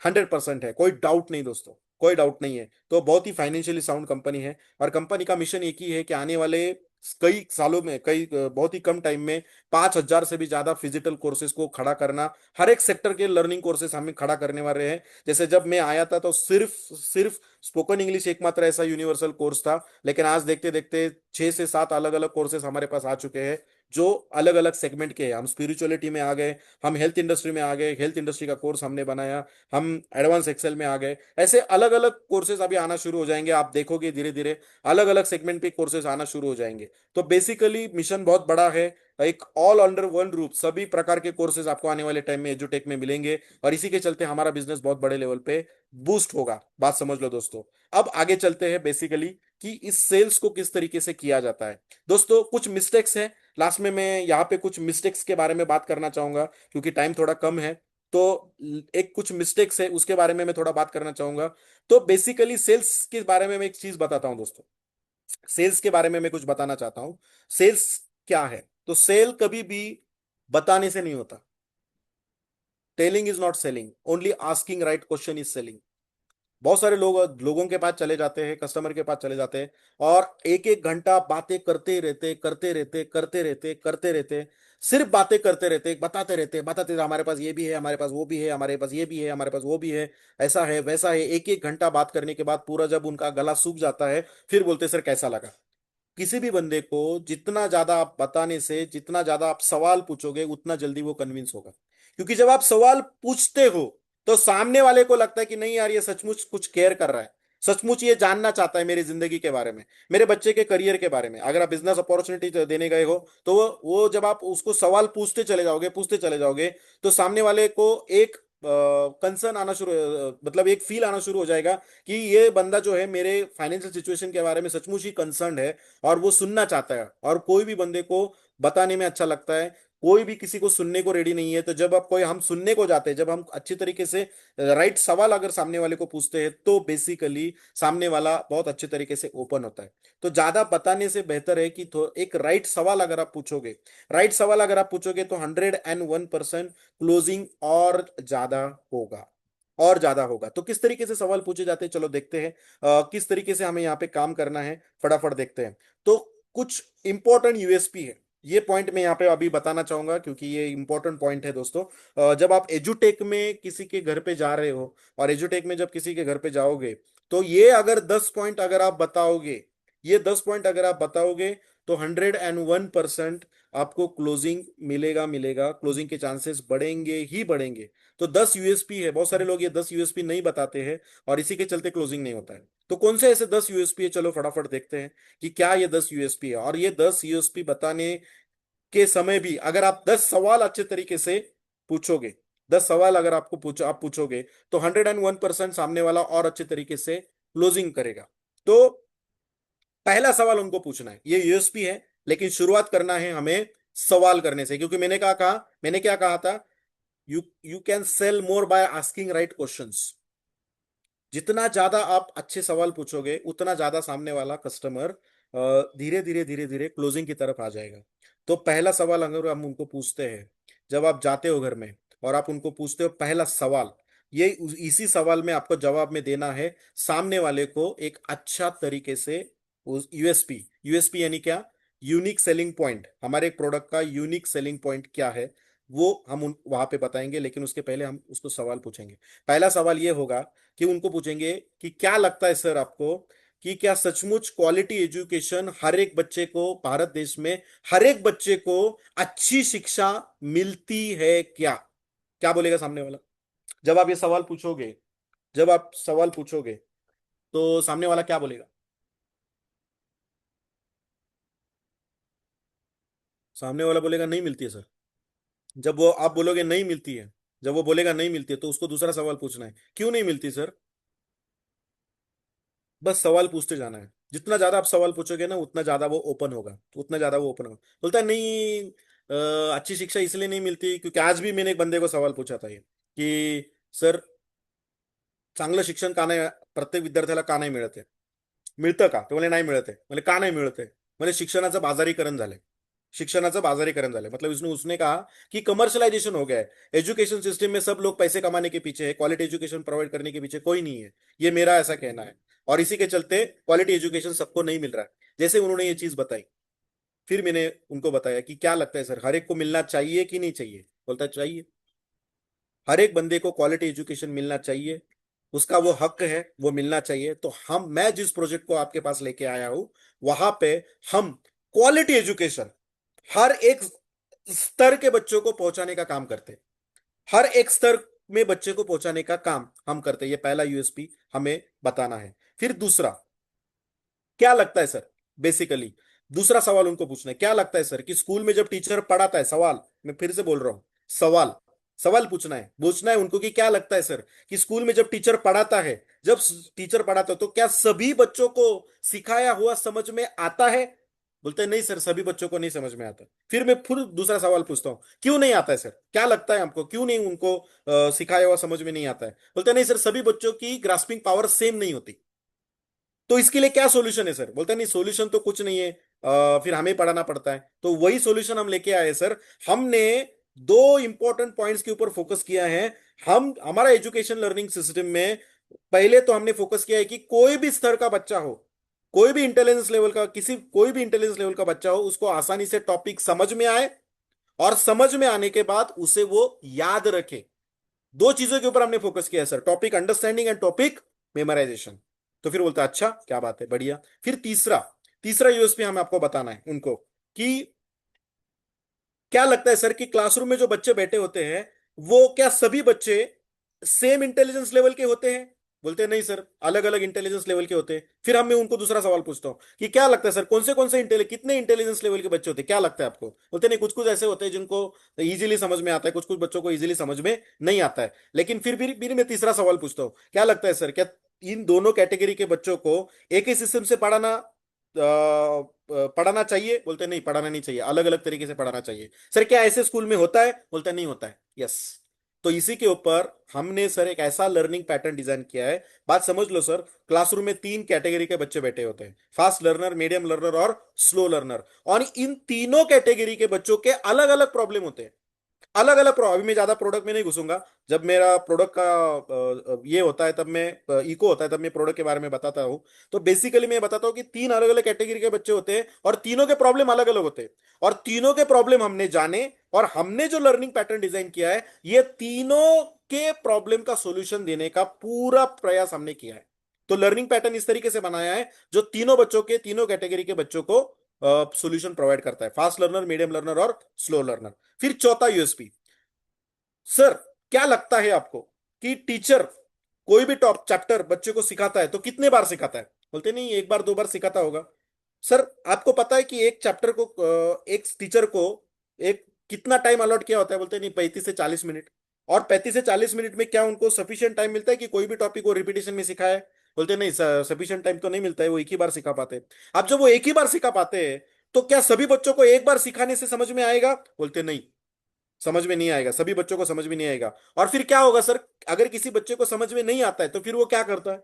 100% है, कोई डाउट नहीं दोस्तों, कोई डाउट नहीं है। तो बहुत ही फाइनेंशियली साउंड कंपनी है। और कंपनी का मिशन एक ही है कि आने वाले कई सालों में, बहुत ही कम टाइम में 5,000 से भी ज्यादा फिजिकल कोर्सेज को खड़ा करना। हर एक सेक्टर के लर्निंग कोर्सेज हमें खड़ा करने वाले हैं। जैसे जब मैं आया था तो सिर्फ सिर्फ स्पोकन इंग्लिश एकमात्र ऐसा यूनिवर्सल कोर्स था, लेकिन आज देखते देखते 6 से 7 अलग अलग कोर्सेज हमारे पास आ चुके हैं, जो अलग अलग सेगमेंट के हैं। हम स्पिरिचुअलिटी में आ गए, हम हेल्थ इंडस्ट्री में आ गए, हेल्थ इंडस्ट्री का कोर्स हमने बनाया, हम एडवांस एक्सेल में आ गए। ऐसे अलग अलग कोर्सेज अभी आना शुरू हो जाएंगे, आप देखोगे धीरे धीरे अलग अलग सेगमेंट पे कोर्सेज आना शुरू हो जाएंगे। तो बेसिकली मिशन बहुत बड़ा है। एक ऑल अंडर वन रूप सभी प्रकार के कोर्सेज आपको आने वाले टाइम में एजुटेक में मिलेंगे, और इसी के चलते हमारा बिजनेस बहुत बड़े लेवल पे बूस्ट होगा। बात समझ लो दोस्तों। अब आगे चलते हैं बेसिकली कि इस सेल्स को किस तरीके से किया जाता है। दोस्तों कुछ मिस्टेक्स हैं, लास्ट में मैं यहाँ पे कुछ मिस्टेक्स के बारे में बात करना चाहूंगा, क्योंकि टाइम थोड़ा कम है। तो एक कुछ मिस्टेक्स है, उसके बारे में मैं थोड़ा बात करना चाहूंगा। तो बेसिकली सेल्स के बारे में मैं एक चीज बताता हूं दोस्तों। सेल्स के बारे में मैं कुछ बताना चाहता हूं। सेल्स क्या है, तो सेल कभी भी बताने से नहीं होता। Telling is not selling, only asking right question is selling. बहुत सारे लोगों के पास चले जाते हैं, कस्टमर के पास चले जाते हैं, और एक एक घंटा बातें करते रहते, सिर्फ बातें करते रहते, बताते रहते, हमारे पास ये भी है, हमारे पास वो भी है, हमारे पास ये भी है, हमारे पास वो भी है, ऐसा है वैसा है। एक एक घंटा बात करने के बाद पूरा जब उनका गला सूख जाता है, फिर बोलते सर कैसा लगा। किसी भी बंदे को जितना ज्यादा आप बताने से, जितना ज्यादा आप सवाल पूछोगे, उतना जल्दी वो कन्विंस होगा। क्योंकि जब आप सवाल पूछते हो, तो सामने वाले को लगता है कि नहीं यार, ये सचमुच कुछ केयर कर रहा है, सचमुच ये जानना चाहता है मेरी जिंदगी के बारे में, मेरे बच्चे के करियर के बारे में। अगर आप बिजनेस अपॉर्चुनिटी देने गए हो, तो वो जब आप उसको सवाल पूछते चले जाओगे, तो सामने वाले को एक कंसर्न आना शुरू, मतलब एक फील आना शुरू हो जाएगा कि ये बंदा जो है मेरे फाइनेंशियल सिचुएशन के बारे में सचमुच ही कंसर्न है, और वो सुनना चाहता है। और कोई भी बंदे को बताने में अच्छा लगता है, कोई भी किसी को सुनने को रेडी नहीं है। तो जब आप कोई हम सुनने को जाते हैं, जब हम अच्छी तरीके से राइट सवाल अगर सामने वाले को पूछते हैं, तो बेसिकली सामने वाला बहुत अच्छे तरीके से ओपन होता है। तो ज्यादा बताने से बेहतर है कि तो एक राइट सवाल अगर आप पूछोगे तो 101% क्लोजिंग और ज्यादा होगा, और ज्यादा होगा। तो किस तरीके से सवाल पूछे जाते हैं, चलो देखते हैं। किस तरीके से हमें यहाँ पे काम करना है, फटाफट देखते हैं। तो कुछ इंपॉर्टेंट यूएसपी है, ये पॉइंट मैं यहाँ पे अभी बताना चाहूंगा, क्योंकि ये इंपॉर्टेंट पॉइंट है दोस्तों। जब आप एजुटेक में किसी के घर पे जा रहे हो, और एजुटेक में जब किसी के घर पे जाओगे, तो ये अगर 10 पॉइंट अगर आप बताओगे, ये 10 पॉइंट अगर आप बताओगे, तो 101% आपको क्लोजिंग मिलेगा, क्लोजिंग के चांसेस बढ़ेंगे ही बढ़ेंगे। तो 10 यूएसपी है, बहुत सारे लोग ये 10 यूएसपी नहीं बताते हैं, और इसी के चलते क्लोजिंग नहीं होता है। तो कौन से ऐसे 10 यूएसपी है, चलो फटाफट देखते हैं कि क्या ये 10 यूएसपी है। और ये 10 यूएसपी बताने के समय भी अगर आप 10 सवाल अच्छे तरीके से पूछोगे, 10 सवाल अगर आप पूछोगे, तो 101% सामने वाला और अच्छे तरीके से क्लोजिंग करेगा। तो पहला सवाल उनको पूछना है, ये यूएसपी है, लेकिन शुरुआत करना है हमें सवाल करने से, क्योंकि मैंने क्या कहा था, you you can sell more by asking right questions. जितना ज्यादा आप अच्छे सवाल पूछोगे, उतना ज्यादा सामने वाला कस्टमर धीरे धीरे क्लोजिंग की तरफ आ जाएगा। तो पहला सवाल अगर हम उनको पूछते हैं, जब आप जाते हो घर में और आप उनको पूछते हो पहला सवाल, इसी सवाल में आपको जवाब में देना है सामने वाले को एक अच्छा तरीके से उस यूएसपी। यूएसपी यानी क्या? Unique selling point. हमारे प्रोडक्ट का यूनिक सेलिंग पॉइंट क्या है, वो हम उन वहां पे बताएंगे, लेकिन उसके पहले हम उसको सवाल पूछेंगे। पहला सवाल ये होगा कि उनको पूछेंगे कि क्या लगता है सर आपको, कि क्या सचमुच क्वालिटी एजुकेशन हर एक बच्चे को भारत देश में, हर एक बच्चे को अच्छी शिक्षा मिलती है क्या? क्या बोलेगा सामने वाला? जब आप ये सवाल पूछोगे, जब आप सवाल पूछोगे, तो सामने वाला क्या बोलेगा? सामने वाला बोलेगा नहीं मिलती है सर। जब वो आप बोलोगे नहीं मिलती है, जब वो बोलेगा नहीं मिलती है, तो उसको दूसरा सवाल पूछना है, क्यों नहीं मिलती सर? बस सवाल पूछते जाना है। जितना ज्यादा आप सवाल पूछोगे ना, उतना ज्यादा वो ओपन होगा, उतना ज्यादा वो ओपन होगा। बोलता है नहीं, अच्छी शिक्षा इसलिए नहीं मिलती क्योंकि आज भी मैंने एक बंदे को सवाल पूछा था ये, कि सर चांगलं शिक्षण का नाही, प्रत्येक विद्यार्थ्याला का नाही मिळत आहे? मिळतं का? ते बोले नाही मिळत आहे. म्हणजे का नाही मिळत आहे? म्हणजे शिक्षणाचं बाजारीकरण झालंय, शिक्षणाचं बाजारीकरण झालंय। मतलब उसने उसने कहा कि कमर्शलाइजेशन हो गया है एजुकेशन सिस्टम में, सब लोग पैसे कमाने के पीछे है, क्वालिटी एजुकेशन प्रोवाइड करने के पीछे कोई नहीं है। ये मेरा ऐसा कहना है, और इसी के चलते क्वालिटी एजुकेशन सबको नहीं मिल रहा है। जैसे उन्होंने ये चीज बताई, फिर मैंने उनको बताया कि क्या लगता है सर, हर एक को मिलना चाहिए कि नहीं चाहिए? बोलता है चाहिए, हर एक बंदे को क्वालिटी एजुकेशन मिलना चाहिए, उसका वो हक है, वो मिलना चाहिए। तो मैं जिस प्रोजेक्ट को आपके पास लेके आया हूं, वहां पे हम क्वालिटी एजुकेशन हर एक स्तर के बच्चों को पहुंचाने का काम करते हैं, हर एक स्तर में बच्चे को पहुंचाने का काम हम करते हैं। ये पहला यूएसपी हमें बताना है। फिर दूसरा, क्या लगता है सर, बेसिकली दूसरा सवाल उनको पूछना है, क्या लगता है सर कि स्कूल में जब टीचर पढ़ाता है, सवाल मैं फिर से बोल रहा हूं, सवाल सवाल पूछना है उनको कि क्या लगता है सर कि स्कूल में जब टीचर पढ़ाता है, जब टीचर पढ़ाता है, तो क्या सभी बच्चों को सिखाया हुआ समझ में आता है? बोलते हैं नहीं सर, सभी बच्चों को नहीं समझ में आता। फिर दूसरा सवाल पूछता हूँ, क्यों नहीं आता है सर, क्या लगता है हमको, क्यों नहीं उनको सिखाया हुआ समझ में नहीं आता है? बोलते हैं नहीं सर, सभी बच्चों की ग्रास्पिंग पावर सेम नहीं होती। तो इसके लिए क्या सॉल्यूशन है सर? बोलता है नहीं सॉल्यूशन तो कुछ नहीं है, फिर हमें पढ़ाना पड़ता है। तो वही सॉल्यूशन हम लेके आए सर। हमने दो इंपॉर्टेंट पॉइंट्स के ऊपर फोकस किया है। हम हमारा एजुकेशन लर्निंग सिस्टम में पहले तो हमने फोकस किया है कि कोई भी स्तर का बच्चा हो, कोई भी इंटेलिजेंस लेवल का, कोई भी इंटेलिजेंस लेवल का बच्चा हो, उसको आसानी से टॉपिक समझ में आए, और समझ में आने के बाद उसे वो याद रखे। दो चीजों के ऊपर हमने फोकस किया है sir, topic understanding and topic memorisation. तो फिर बोलता है अच्छा, क्या बात है, बढ़िया। फिर तीसरा तीसरा यूएसपी हमें आपको बताना है उनको, कि क्या लगता है सर कि क्लासरूम में जो बच्चे बैठे होते हैं, वो क्या सभी बच्चे सेम इंटेलिजेंस लेवल के होते हैं? बोलते हैं नहीं सर, अलग अलग इंटेलिजेंस लेवल के होते हैं। फिर हम मैं उनको दूसरा सवाल पूछता हूँ कि क्या लगता है सर, कौन से कितने इंटेलिजेंस लेवल के बच्चे होते हैं, क्या लगता है आपको? बोलते हैं, नहीं, कुछ कुछ ऐसे होते हैं जिनको इजीली समझ में आता है, कुछ कुछ बच्चों को इजीली समझ में नहीं आता है। लेकिन फिर मैं तीसरा सवाल पूछता हूँ, क्या लगता है सर, क्या इन दोनों कैटेगरी के बच्चों को एक ही सिस्टम से पढ़ाना चाहिए? बोलते हैं, नहीं, पढ़ाना नहीं चाहिए, अलग अलग तरीके से पढ़ाना चाहिए। सर क्या ऐसे स्कूल में होता है? बोलते हैं, नहीं होता है। यस। तो इसी के ऊपर हमने सर एक ऐसा लर्निंग पैटर्न डिजाइन किया है। बात समझ लो सर, क्लासरूम में तीन कैटेगरी के बच्चे बैठे होते हैं, फास्ट लर्नर, मीडियम लर्नर और स्लो लर्नर। और इन तीनों कैटेगरी के बच्चों के अलग अलग प्रॉब्लम होते हैं, अलग अलग अभी मैं ज्यादा प्रोडक्ट में नहीं घुसूंगा। जब मेरा प्रोडक्ट का ये होता है, तब मैं इको होता है, तब मैं प्रोडक्ट के बारे में बताता हूँ। तो बेसिकली मैं बताता हूँ कि तीन अलग अलग कैटेगरी के बच्चे होते हैं और तीनों के प्रॉब्लम अलग अलग होते हैं। और तीनों के प्रॉब्लम हमने जाने, और हमने जो लर्निंग पैटर्न डिजाइन किया है, ये तीनों के प्रॉब्लम का सोल्यूशन देने का पूरा प्रयास हमने किया है। तो लर्निंग पैटर्न इस तरीके से बनाया है जो तीनों बच्चों के, तीनों कैटेगरी के बच्चों को सॉल्यूशन प्रोवाइड करता है, फास्ट लर्नर, मीडियम लर्नर और स्लो लर्नर। फिर चौथा यूएसपी, सर क्या लगता है आपको कि टीचर कोई भी टॉप चैप्टर बच्चे को सिखाता है तो कितने बार सिखाता है? बोलते नहीं, एक बार दो बार सिखाता होगा। सर आपको पता है कि एक चैप्टर को एक टीचर को एक कितना टाइम अलॉट किया होता है? बोलते नहीं, 35 से 40 मिनट। और 35 से 40 मिनट में क्या उनको सफिशियंट टाइम मिलता है कि कोई भी टॉपिक को रिपीटेशन में सिखाए? बोलते नहीं, सफिशियंट टाइम तो नहीं मिलता है, वो एक ही बार सिखा पाते हैं। अब जब वो एक ही बार सिखा पाते हैं, तो क्या सभी बच्चों को एक बार सिखाने से समझ में आएगा? बोलते नहीं, समझ में नहीं आएगा, सभी बच्चों को समझ में नहीं आएगा। और फिर क्या होगा सर, अगर किसी बच्चे को समझ में नहीं आता है तो फिर वो क्या करता है?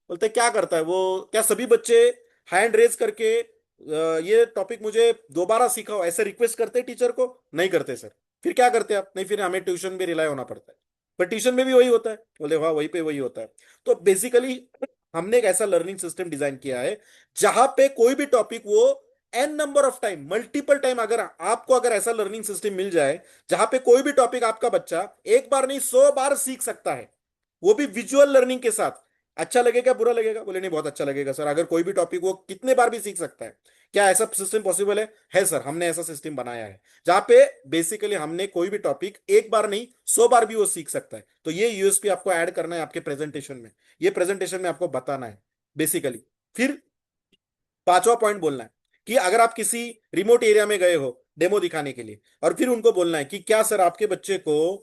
बोलते हैं, क्या करता है वो, क्या सभी बच्चे हैंड रेज करके ये टॉपिक मुझे दोबारा सिखाओ ऐसे रिक्वेस्ट करते हैं टीचर को? नहीं करते सर। फिर क्या करते हैं आप? नहीं, फिर हमें ट्यूशन पे रिलाय होना पड़ता है। पर ट्यूशन में भी वही होता है। बोले वाह, वही पे वही होता है। तो बेसिकली हमने एक ऐसा लर्निंग सिस्टम डिजाइन किया है जहां पे कोई भी टॉपिक वो n number of time, multiple time, अगर आपको अगर ऐसा लर्निंग सिस्टम मिल जाए जहां पे कोई भी टॉपिक आपका बच्चा एक बार नहीं 100 बार सीख सकता है, वो भी विजुअल लर्निंग के साथ। अच्छा लगेगा, बुरा लगेगा? बोले नहीं, बहुत अच्छा लगेगा सर, अगर कोई भी टॉपिक वो कितने बार भी सीख सकता है। क्या ऐसा सिस्टम पॉसिबल है सर, हमने ऐसा सिस्टम बनाया है जहां पे बेसिकली हमने कोई भी टॉपिक एक बार नहीं 100 बार भी वो सीख सकता है। तो ये यूएसपी आपको ऐड करना है आपके प्रेजेंटेशन में, ये प्रेजेंटेशन में आपको बताना है बेसिकली। फिर पांचवा पॉइंट बोलना है कि अगर आप किसी रिमोट एरिया में गए हो डेमो दिखाने के लिए, और फिर उनको बोलना है कि क्या सर आपके बच्चे को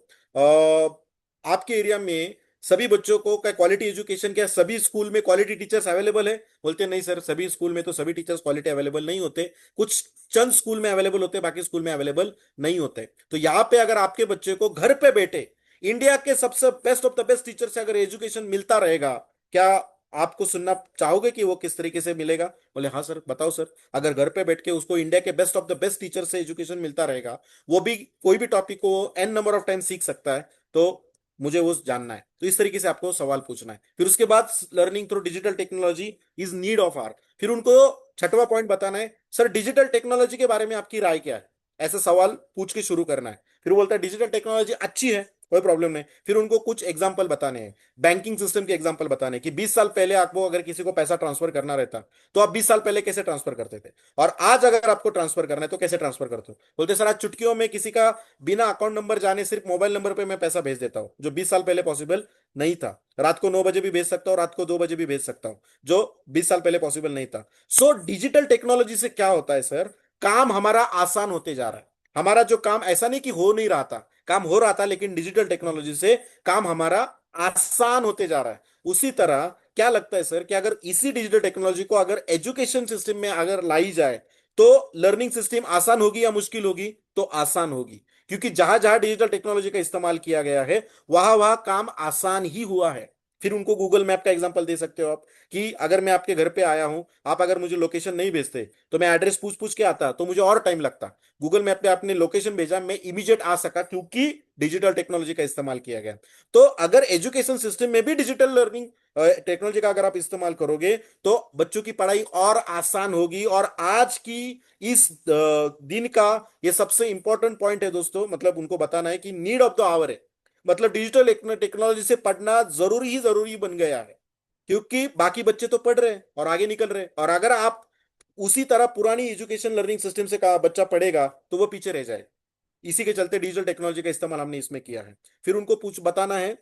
आपके एरिया में सभी बच्चों को क्या क्वालिटी एजुकेशन, क्या सभी स्कूल में क्वालिटी टीचर्स अवेलेबल है? बोलते नहीं सर, सभी स्कूल में तो सभी टीचर्स क्वालिटी अवेलेबल नहीं होते, कुछ चंद स्कूल में अवेलेबल होते, बाकी स्कूल में अवेलेबल नहीं होते। तो यहाँ पे अगर आपके बच्चे को घर पे बैठे इंडिया के सबसे best of the best teacher से अगर एजुकेशन मिलता रहेगा, क्या आपको सुनना चाहोगे कि वो किस तरीके से मिलेगा? बोले हाँ सर, बताओ सर। अगर घर पे बैठ के उसको इंडिया के best of the best teacher से एजुकेशन मिलता रहेगा, वो भी कोई भी टॉपिक को एन नंबर ऑफ टाइम सीख सकता है, तो मुझे वो जानना है। तो इस तरीके से आपको सवाल पूछना है। फिर उसके बाद learning through digital technology is need of hour. फिर उनको छठवां पॉइंट बताना है, सर डिजिटल टेक्नोलॉजी के बारे में आपकी राय क्या है? ऐसा सवाल पूछ के शुरू करना है। फिर वो बोलता है डिजिटल टेक्नोलॉजी अच्छी है, कोई प्रॉब्लम नहीं। फिर उनको कुछ एग्जांपल बताने हैं, बैंकिंग सिस्टम के एग्जांपल बताने हैं कि 20 साल पहले आपको अगर किसी को पैसा ट्रांसफर करना रहता, तो आप 20 साल पहले कैसे ट्रांसफर करते थे, और आज अगर आपको ट्रांसफर करना है तो कैसे ट्रांसफर करते हो? बोलते सर आज चुटकियों में किसी का बिना अकाउंट नंबर जाने सिर्फ मोबाइल नंबर पे मैं पैसा भेज देता हूं, जो 20 साल पहले पॉसिबल नहीं था। रात को 9 बजे भी भेज सकता हूँ, रात को 2 बजे भी भेज सकता हूं, जो 20 साल पहले पॉसिबल नहीं था। सो डिजिटल टेक्नोलॉजी से क्या होता है सर, काम हमारा आसान होते जा रहा है। हमारा जो काम ऐसा नहीं कि हो नहीं रहा था, काम हो रहा था, लेकिन डिजिटल टेक्नोलॉजी से काम हमारा आसान होते जा रहा है। उसी तरह क्या लगता है सर कि अगर इसी डिजिटल टेक्नोलॉजी को अगर एजुकेशन सिस्टम में अगर लाई जाए, तो लर्निंग सिस्टम आसान होगी या मुश्किल होगी? तो आसान होगी, क्योंकि जहां जहां डिजिटल टेक्नोलॉजी का इस्तेमाल किया गया है वहां वहां काम आसान ही हुआ है। फिर उनको गूगल मैप का एग्जांपल दे सकते हो आप, कि अगर मैं आपके घर पे आया हूं, आप अगर मुझे लोकेशन नहीं भेजते, तो मैं एड्रेस पूछ पूछ के आता तो मुझे और टाइम लगता। गूगल मैप पे आपने लोकेशन भेजा, मैं इमीडिएट आ सका, क्योंकि डिजिटल टेक्नोलॉजी का इस्तेमाल किया गया। तो अगर एजुकेशन सिस्टम में भी डिजिटल लर्निंग टेक्नोलॉजी का अगर आप इस्तेमाल करोगे, तो बच्चों की पढ़ाई और आसान होगी। और आज की इस दिन का ये सबसे इंपॉर्टेंट पॉइंट है दोस्तों, मतलब उनको बताना है कि नीड ऑफ द आवर है। मतलब डिजिटल टेक्नोलॉजी से पढ़ना जरूरी ही जरूरी बन गया है, क्योंकि बाकी बच्चे तो पढ़ रहे हैं और आगे निकल रहे हैं, और अगर आप उसी तरह पुरानी एजुकेशन लर्निंग सिस्टम से का बच्चा पढ़ेगा तो वो पीछे रह जाए। इसी के चलते डिजिटल टेक्नोलॉजी का इस्तेमाल हमने इसमें किया है। फिर उनको पूछ बताना है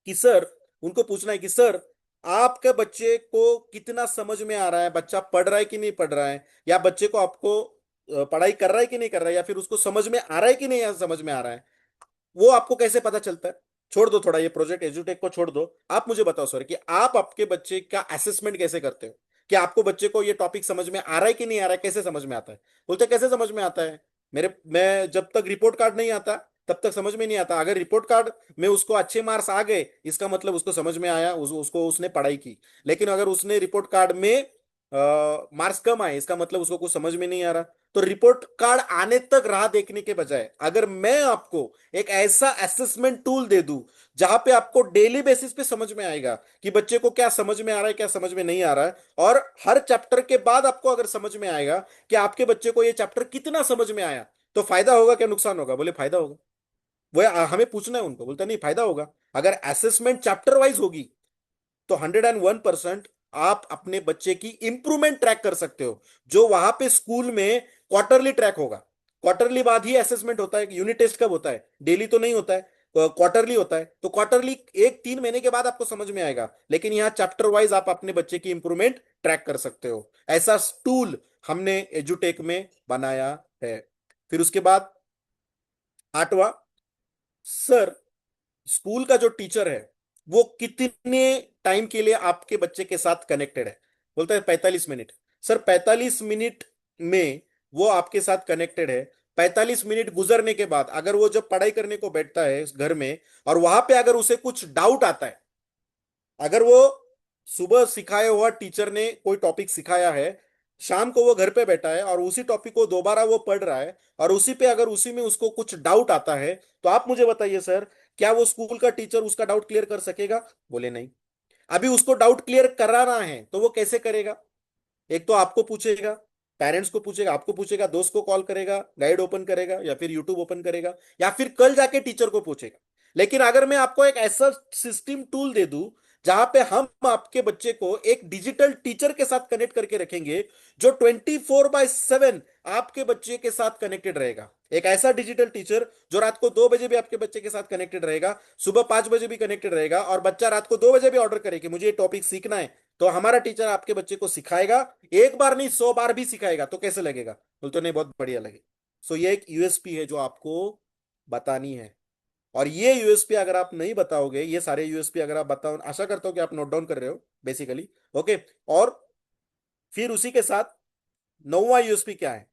कि सर, उनको पूछना है कि सर, आपके बच्चे को कितना समझ में आ रहा है, बच्चा पढ़ रहा है कि नहीं पढ़ रहा है, या बच्चे को आपको पढ़ाई कर रहा है कि नहीं कर रहा है, या फिर उसको समझ में आ रहा है कि नहीं, या समझ में आ रहा है, वो आपको कैसे पता चलता है? छोड़ दो थोड़ा ये प्रोजेक्ट एजुटेक को छोड़ दो। आप मुझे बताओ सर कि आप आपके बच्चे का असेसमेंट कैसे करते हो, कि आपको बच्चे को ये टॉपिक समझ में आ रहा है कि नहीं आ रहा है, कैसे समझ में आता है? बोलते कैसे समझ में आता है? मैं जब तक रिपोर्ट कार्ड नहीं आता तब तक समझ में नहीं आता। अगर रिपोर्ट कार्ड में उसको अच्छे मार्क्स आ गए, इसका मतलब उसको समझ में आया, उसको उसने पढ़ाई की। लेकिन अगर उसने रिपोर्ट कार्ड में मार्क्स कम आए, इसका मतलब उसको कुछ समझ में नहीं आ रहा। तो रिपोर्ट कार्ड आने तक राह देखने के बजाय अगर मैं आपको एक ऐसा असेसमेंट टूल दे दूं जहां पे आपको डेली बेसिस पे समझ में आएगा कि बच्चे को क्या समझ में आ रहा है, क्या समझ में नहीं आ रहा है, और हर चैप्टर के बाद आपको अगर समझ में आएगा कि आपके बच्चे को ये चैप्टर कितना समझ में आया, तो फायदा होगा क्या नुकसान होगा? बोले फायदा होगा। वो हमें पूछना है उनको, बोलता नहीं फायदा होगा। अगर असेसमेंट चैप्टर वाइज होगी तो 101% आप अपने बच्चे की इंप्रूवमेंट ट्रैक कर सकते हो, जो वहां पे स्कूल में क्वार्टरली ट्रैक होगा। क्वार्टरली बाद ही असेसमेंट होता है। यूनिट टेस्ट कब होता है? डेली तो नहीं होता है, क्वार्टरली होता है। तो क्वार्टरली एक 3 महीने के बाद आपको समझ में आएगा, लेकिन यहाँ चैप्टर वाइज आप अपने बच्चे की इंप्रूवमेंट ट्रैक कर सकते हो। ऐसा टूल हमने एजुटेक में बनाया है। फिर उसके बाद 8वां, सर, स्कूल का जो टीचर है वो कितने टाइम के लिए आपके बच्चे के साथ कनेक्टेड है? बोलता है 45 मिनट। सर, 45 मिनट में वो आपके साथ कनेक्टेड है। 45 मिनट गुजरने के बाद अगर वो जब पढ़ाई करने को बैठता है इस घर में, और वहां पे अगर उसे कुछ डाउट आता है, अगर वो सुबह सिखाया हुआ टीचर ने कोई टॉपिक सिखाया है, शाम को वो घर पे बैठा है और उसी टॉपिक को दोबारा वो पढ़ रहा है, और उसी पे अगर उसी में उसको कुछ डाउट आता है, तो आप मुझे बताइए सर, क्या वो स्कूल का टीचर उसका डाउट क्लियर कर सकेगा? बोले नहीं। अभी उसको डाउट क्लियर कराना है तो वो कैसे करेगा? एक तो आपको पूछेगा, पेरेंट्स को पूछेगा, आपको पूछेगा, दोस्त को कॉल करेगा, गाइड ओपन करेगा, या फिर यूट्यूब ओपन करेगा, या फिर कल जाके टीचर को पूछेगा। लेकिन अगर मैं आपको एक ऐसा सिस्टम टूल दे दूं जहां पे हम आपके बच्चे को एक डिजिटल टीचर के साथ कनेक्ट करके रखेंगे, जो 24/7 आपके बच्चे के साथ कनेक्टेड रहेगा, एक ऐसा डिजिटल टीचर जो रात को 2 बजे भी आपके बच्चे के साथ कनेक्टेड रहेगा, सुबह 5 बजे भी कनेक्टेड रहेगा, और बच्चा रात को 2 बजे भी ऑर्डर करे कि मुझे ये टॉपिक सीखना है, तो हमारा टीचर आपके बच्चे को सिखाएगा। एक बार नहीं, 100 बार भी सिखाएगा। तो कैसे लगेगा? बोलते नहीं, बहुत बढ़िया लगे। सो ये एक यूएसपी है जो आपको बतानी है। और ये यूएसपी अगर आप नहीं बताओगे, ये सारे यूएसपी अगर आप बताओ, आशा करता हूं कि आप नोट डाउन कर रहे हो बेसिकली। ओके। और फिर उसी के साथ 9वां यूएसपी क्या है?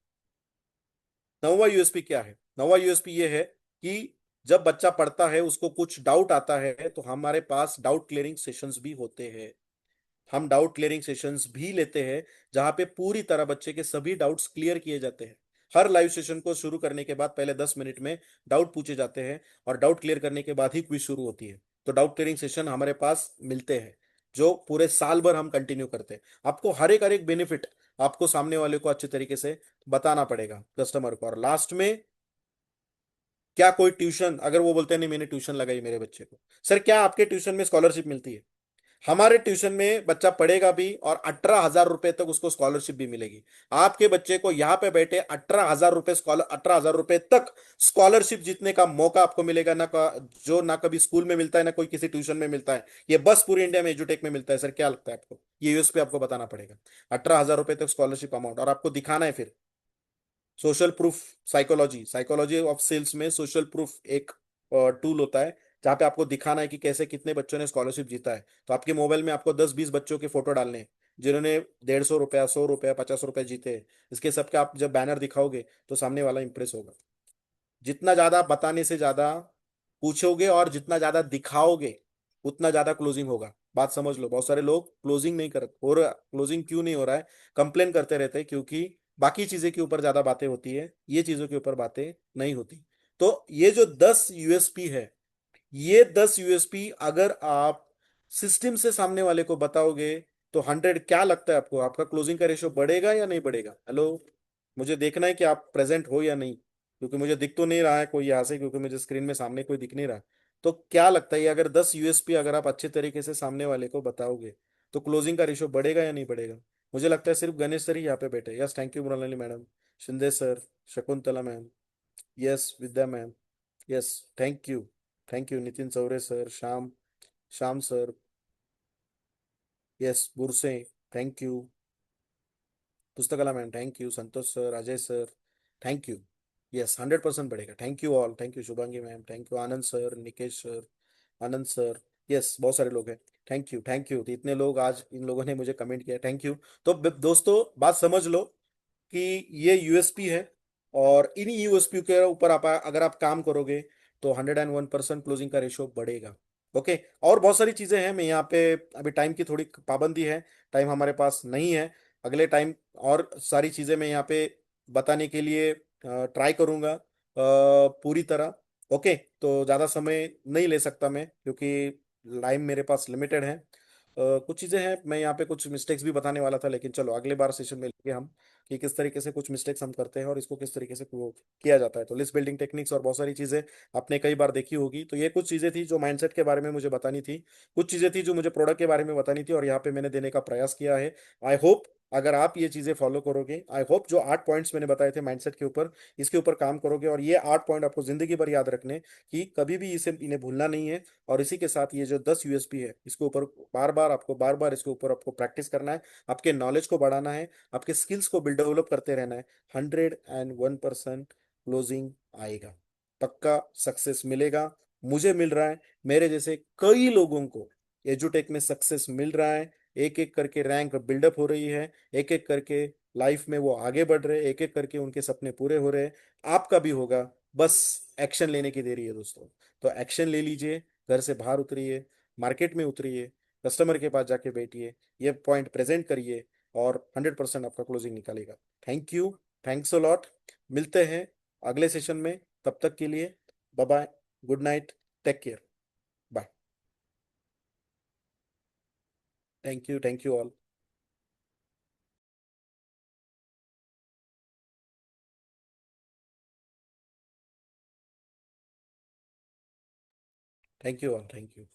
9वां यूएसपी ये है कि जब बच्चा पढ़ता है, उसको कुछ डाउट आता है, तो हमारे पास डाउट क्लियरिंग सेशंस भी होते हैं। हम डाउट क्लियरिंग सेशंस भी लेते हैं, जहां पे पूरी तरह बच्चे के सभी डाउट्स क्लियर किए जाते हैं। हर लाइव सेशन को शुरू करने के बाद पहले 10 मिनट में डाउट पूछे जाते हैं, और डाउट क्लियर करने के बाद ही क्विज शुरू होती है। तो डाउट क्लियरिंग सेशन हमारे पास मिलते हैं, जो पूरे साल भर हम कंटिन्यू करते हैं। आपको हर एक बेनिफिट आपको सामने वाले को अच्छे तरीके से बताना पड़ेगा, कस्टमर को। और लास्ट में, क्या कोई ट्यूशन, अगर वो बोलते हैं नहीं मैंने ट्यूशन लगाई मेरे बच्चे को, सर क्या आपके ट्यूशन में स्कॉलरशिप मिलती है? हमारे ट्यूशन में बच्चा पढ़ेगा भी, और 18,000 रुपए तक उसको स्कॉलरशिप भी मिलेगी। आपके बच्चे को यहाँ पे बैठे 18,000 रुपए, 18,000 रुपए तक स्कॉलरशिप जीतने का मौका आपको मिलेगा ना, जो ना कभी स्कूल में मिलता है, ना कोई किसी ट्यूशन में मिलता है। ये बस पूरी इंडिया में एजुटेक में मिलता है। सर क्या लगता है आपको? ये यूएसपी आपको बताना पड़ेगा। 18,000 रुपए तक स्कॉलरशिप अमाउंट, और आपको दिखाना है फिर social proof. Psychology psychology of sales में सोशल प्रूफ एक टूल होता है, जहाँ पे आपको दिखाना है कि कैसे कितने बच्चों ने स्कॉलरशिप जीता है। तो आपके मोबाइल में आपको 10-20 बच्चों के फोटो डालने हैं, जिन्होंने 150 रुपया, 100 रुपया, 50 रुपये जीते हैं। इसके सबके आप जब बैनर दिखाओगे तो सामने वाला इंप्रेस होगा। जितना ज्यादा बताने से ज्यादा पूछोगे और जितना ज्यादा दिखाओगे, उतना ज्यादा क्लोजिंग होगा। बात समझ लो। बहुत सारे लोग क्लोजिंग नहीं कर हो रहा। क्लोजिंग क्यों नहीं हो रहा है? कंप्लेन करते रहते हैं, क्योंकि बाकी चीजें के ऊपर ज्यादा बातें होती है, ये चीजों के ऊपर बातें नहीं होती। तो ये जो 10 यूएसपी है, ये 10 यूएसपी अगर आप सिस्टम से सामने वाले को बताओगे, तो 100, क्या लगता है आपको, आपका क्लोजिंग का रेशियो बढ़ेगा या नहीं बढ़ेगा? हेलो, मुझे देखना है कि आप प्रेजेंट हो या नहीं, क्योंकि मुझे दिख तो नहीं रहा है कोई यहाँ से, क्योंकि मुझे स्क्रीन में सामने कोई दिख नहीं रहा। तो क्या लगता है, ये अगर 10 यूएसपी अगर आप अच्छे तरीके से सामने वाले को बताओगे, तो क्लोजिंग का रेशियो बढ़ेगा या नहीं बढ़ेगा? मुझे लगता है सिर्फ गणेश सर ही यहाँ पे बैठे। Yes, thank you Mrinalini madam, Shinde sir, Shakuntala ma'am, yes Vidya ma'am, yes, thank you, thank you Nitin Chaure sir, Shyam, Shyam sir, yes, Burse, thank you. Pustakala ma'am, thank you. Santosh sir, Ajay sir, thank you. Yes, 100% बढ़ेगा। Thank you all, thank you Shubhangi ma'am, thank you Anand sir, Nikesh sir, Anand sir, yes, बहुत सारे लोग हैं। Thank you, thank you. तो इतने लोग आज इन लोगों ने मुझे कमेंट किया, थैंक यू। तो दोस्तों, बात समझ लो कि ये यूएसपी है, और इन्हीं यूएसपी के ऊपर आप अगर आप काम करोगे तो 101% क्लोजिंग का रेशो बढ़ेगा। ओके। और बहुत सारी चीजें हैं, मैं यहाँ पे, अभी टाइम की थोड़ी पाबंदी है, टाइम हमारे पास नहीं है। अगले टाइम और सारी चीजें मैं यहाँ पे बताने के लिए ट्राई करूंगा पूरी तरह। ओके। तो ज्यादा समय नहीं ले सकता मैं, क्योंकि टाइम मेरे पास लिमिटेड है। कुछ चीजें हैं, मैं यहाँ पे कुछ मिस्टेक्स भी बताने वाला था, लेकिन चलो अगले बार सेशन में लेंगे हम कि किस तरीके से कुछ मिस्टेक्स हम करते हैं और इसको किस तरीके से वो किया जाता है। तो लिस्ट बिल्डिंग टेक्निक्स और बहुत सारी चीजें आपने कई बार देखी होगी। तो ये कुछ चीजें थी जो माइंडसेट के बारे में मुझे बतानी थी, कुछ चीजें थी जो मुझे प्रोडक्ट के बारे में बतानी थी, और यहाँ पे मैंने देने का प्रयास किया है। आई होप अगर आप ये चीजें फॉलो करोगे, आई होप जो 8 पॉइंट्स मैंने बताए थे माइंडसेट के ऊपर, इसके ऊपर काम करोगे, और ये 8 पॉइंट आपको जिंदगी भर याद रखने, कि कभी भी इसे इन्हें भूलना नहीं है। और इसी के साथ ये जो 10 यूएसपी है, इसके ऊपर बार बार इसके ऊपर आपको प्रैक्टिस करना है, आपके नॉलेज को बढ़ाना है, आपके स्किल्स को बिल्ड डेवलप करते रहना है। 101% क्लोजिंग आएगा, पक्का सक्सेस मिलेगा। मुझे मिल रहा है, मेरे जैसे कई लोगों को एजुटेक में सक्सेस मिल रहा है। एक एक करके रैंक बिल्डअप हो रही है, एक एक करके लाइफ में वो आगे बढ़ रहे हैं, एक एक करके उनके सपने पूरे हो रहे हैं। आपका भी होगा, बस एक्शन लेने की देरी है दोस्तों। तो एक्शन ले लीजिए, घर से बाहर उतरिए, मार्केट में उतरिए, कस्टमर के पास जाके बैठिए, ये पॉइंट प्रेजेंट करिए, और 100% आपका क्लोजिंग निकालेगा। Thank you, thanks a lot. मिलते हैं अगले सेशन में, तब तक के लिए bye bye, good night, take care, bye. Thank you all. Thank you all, thank you.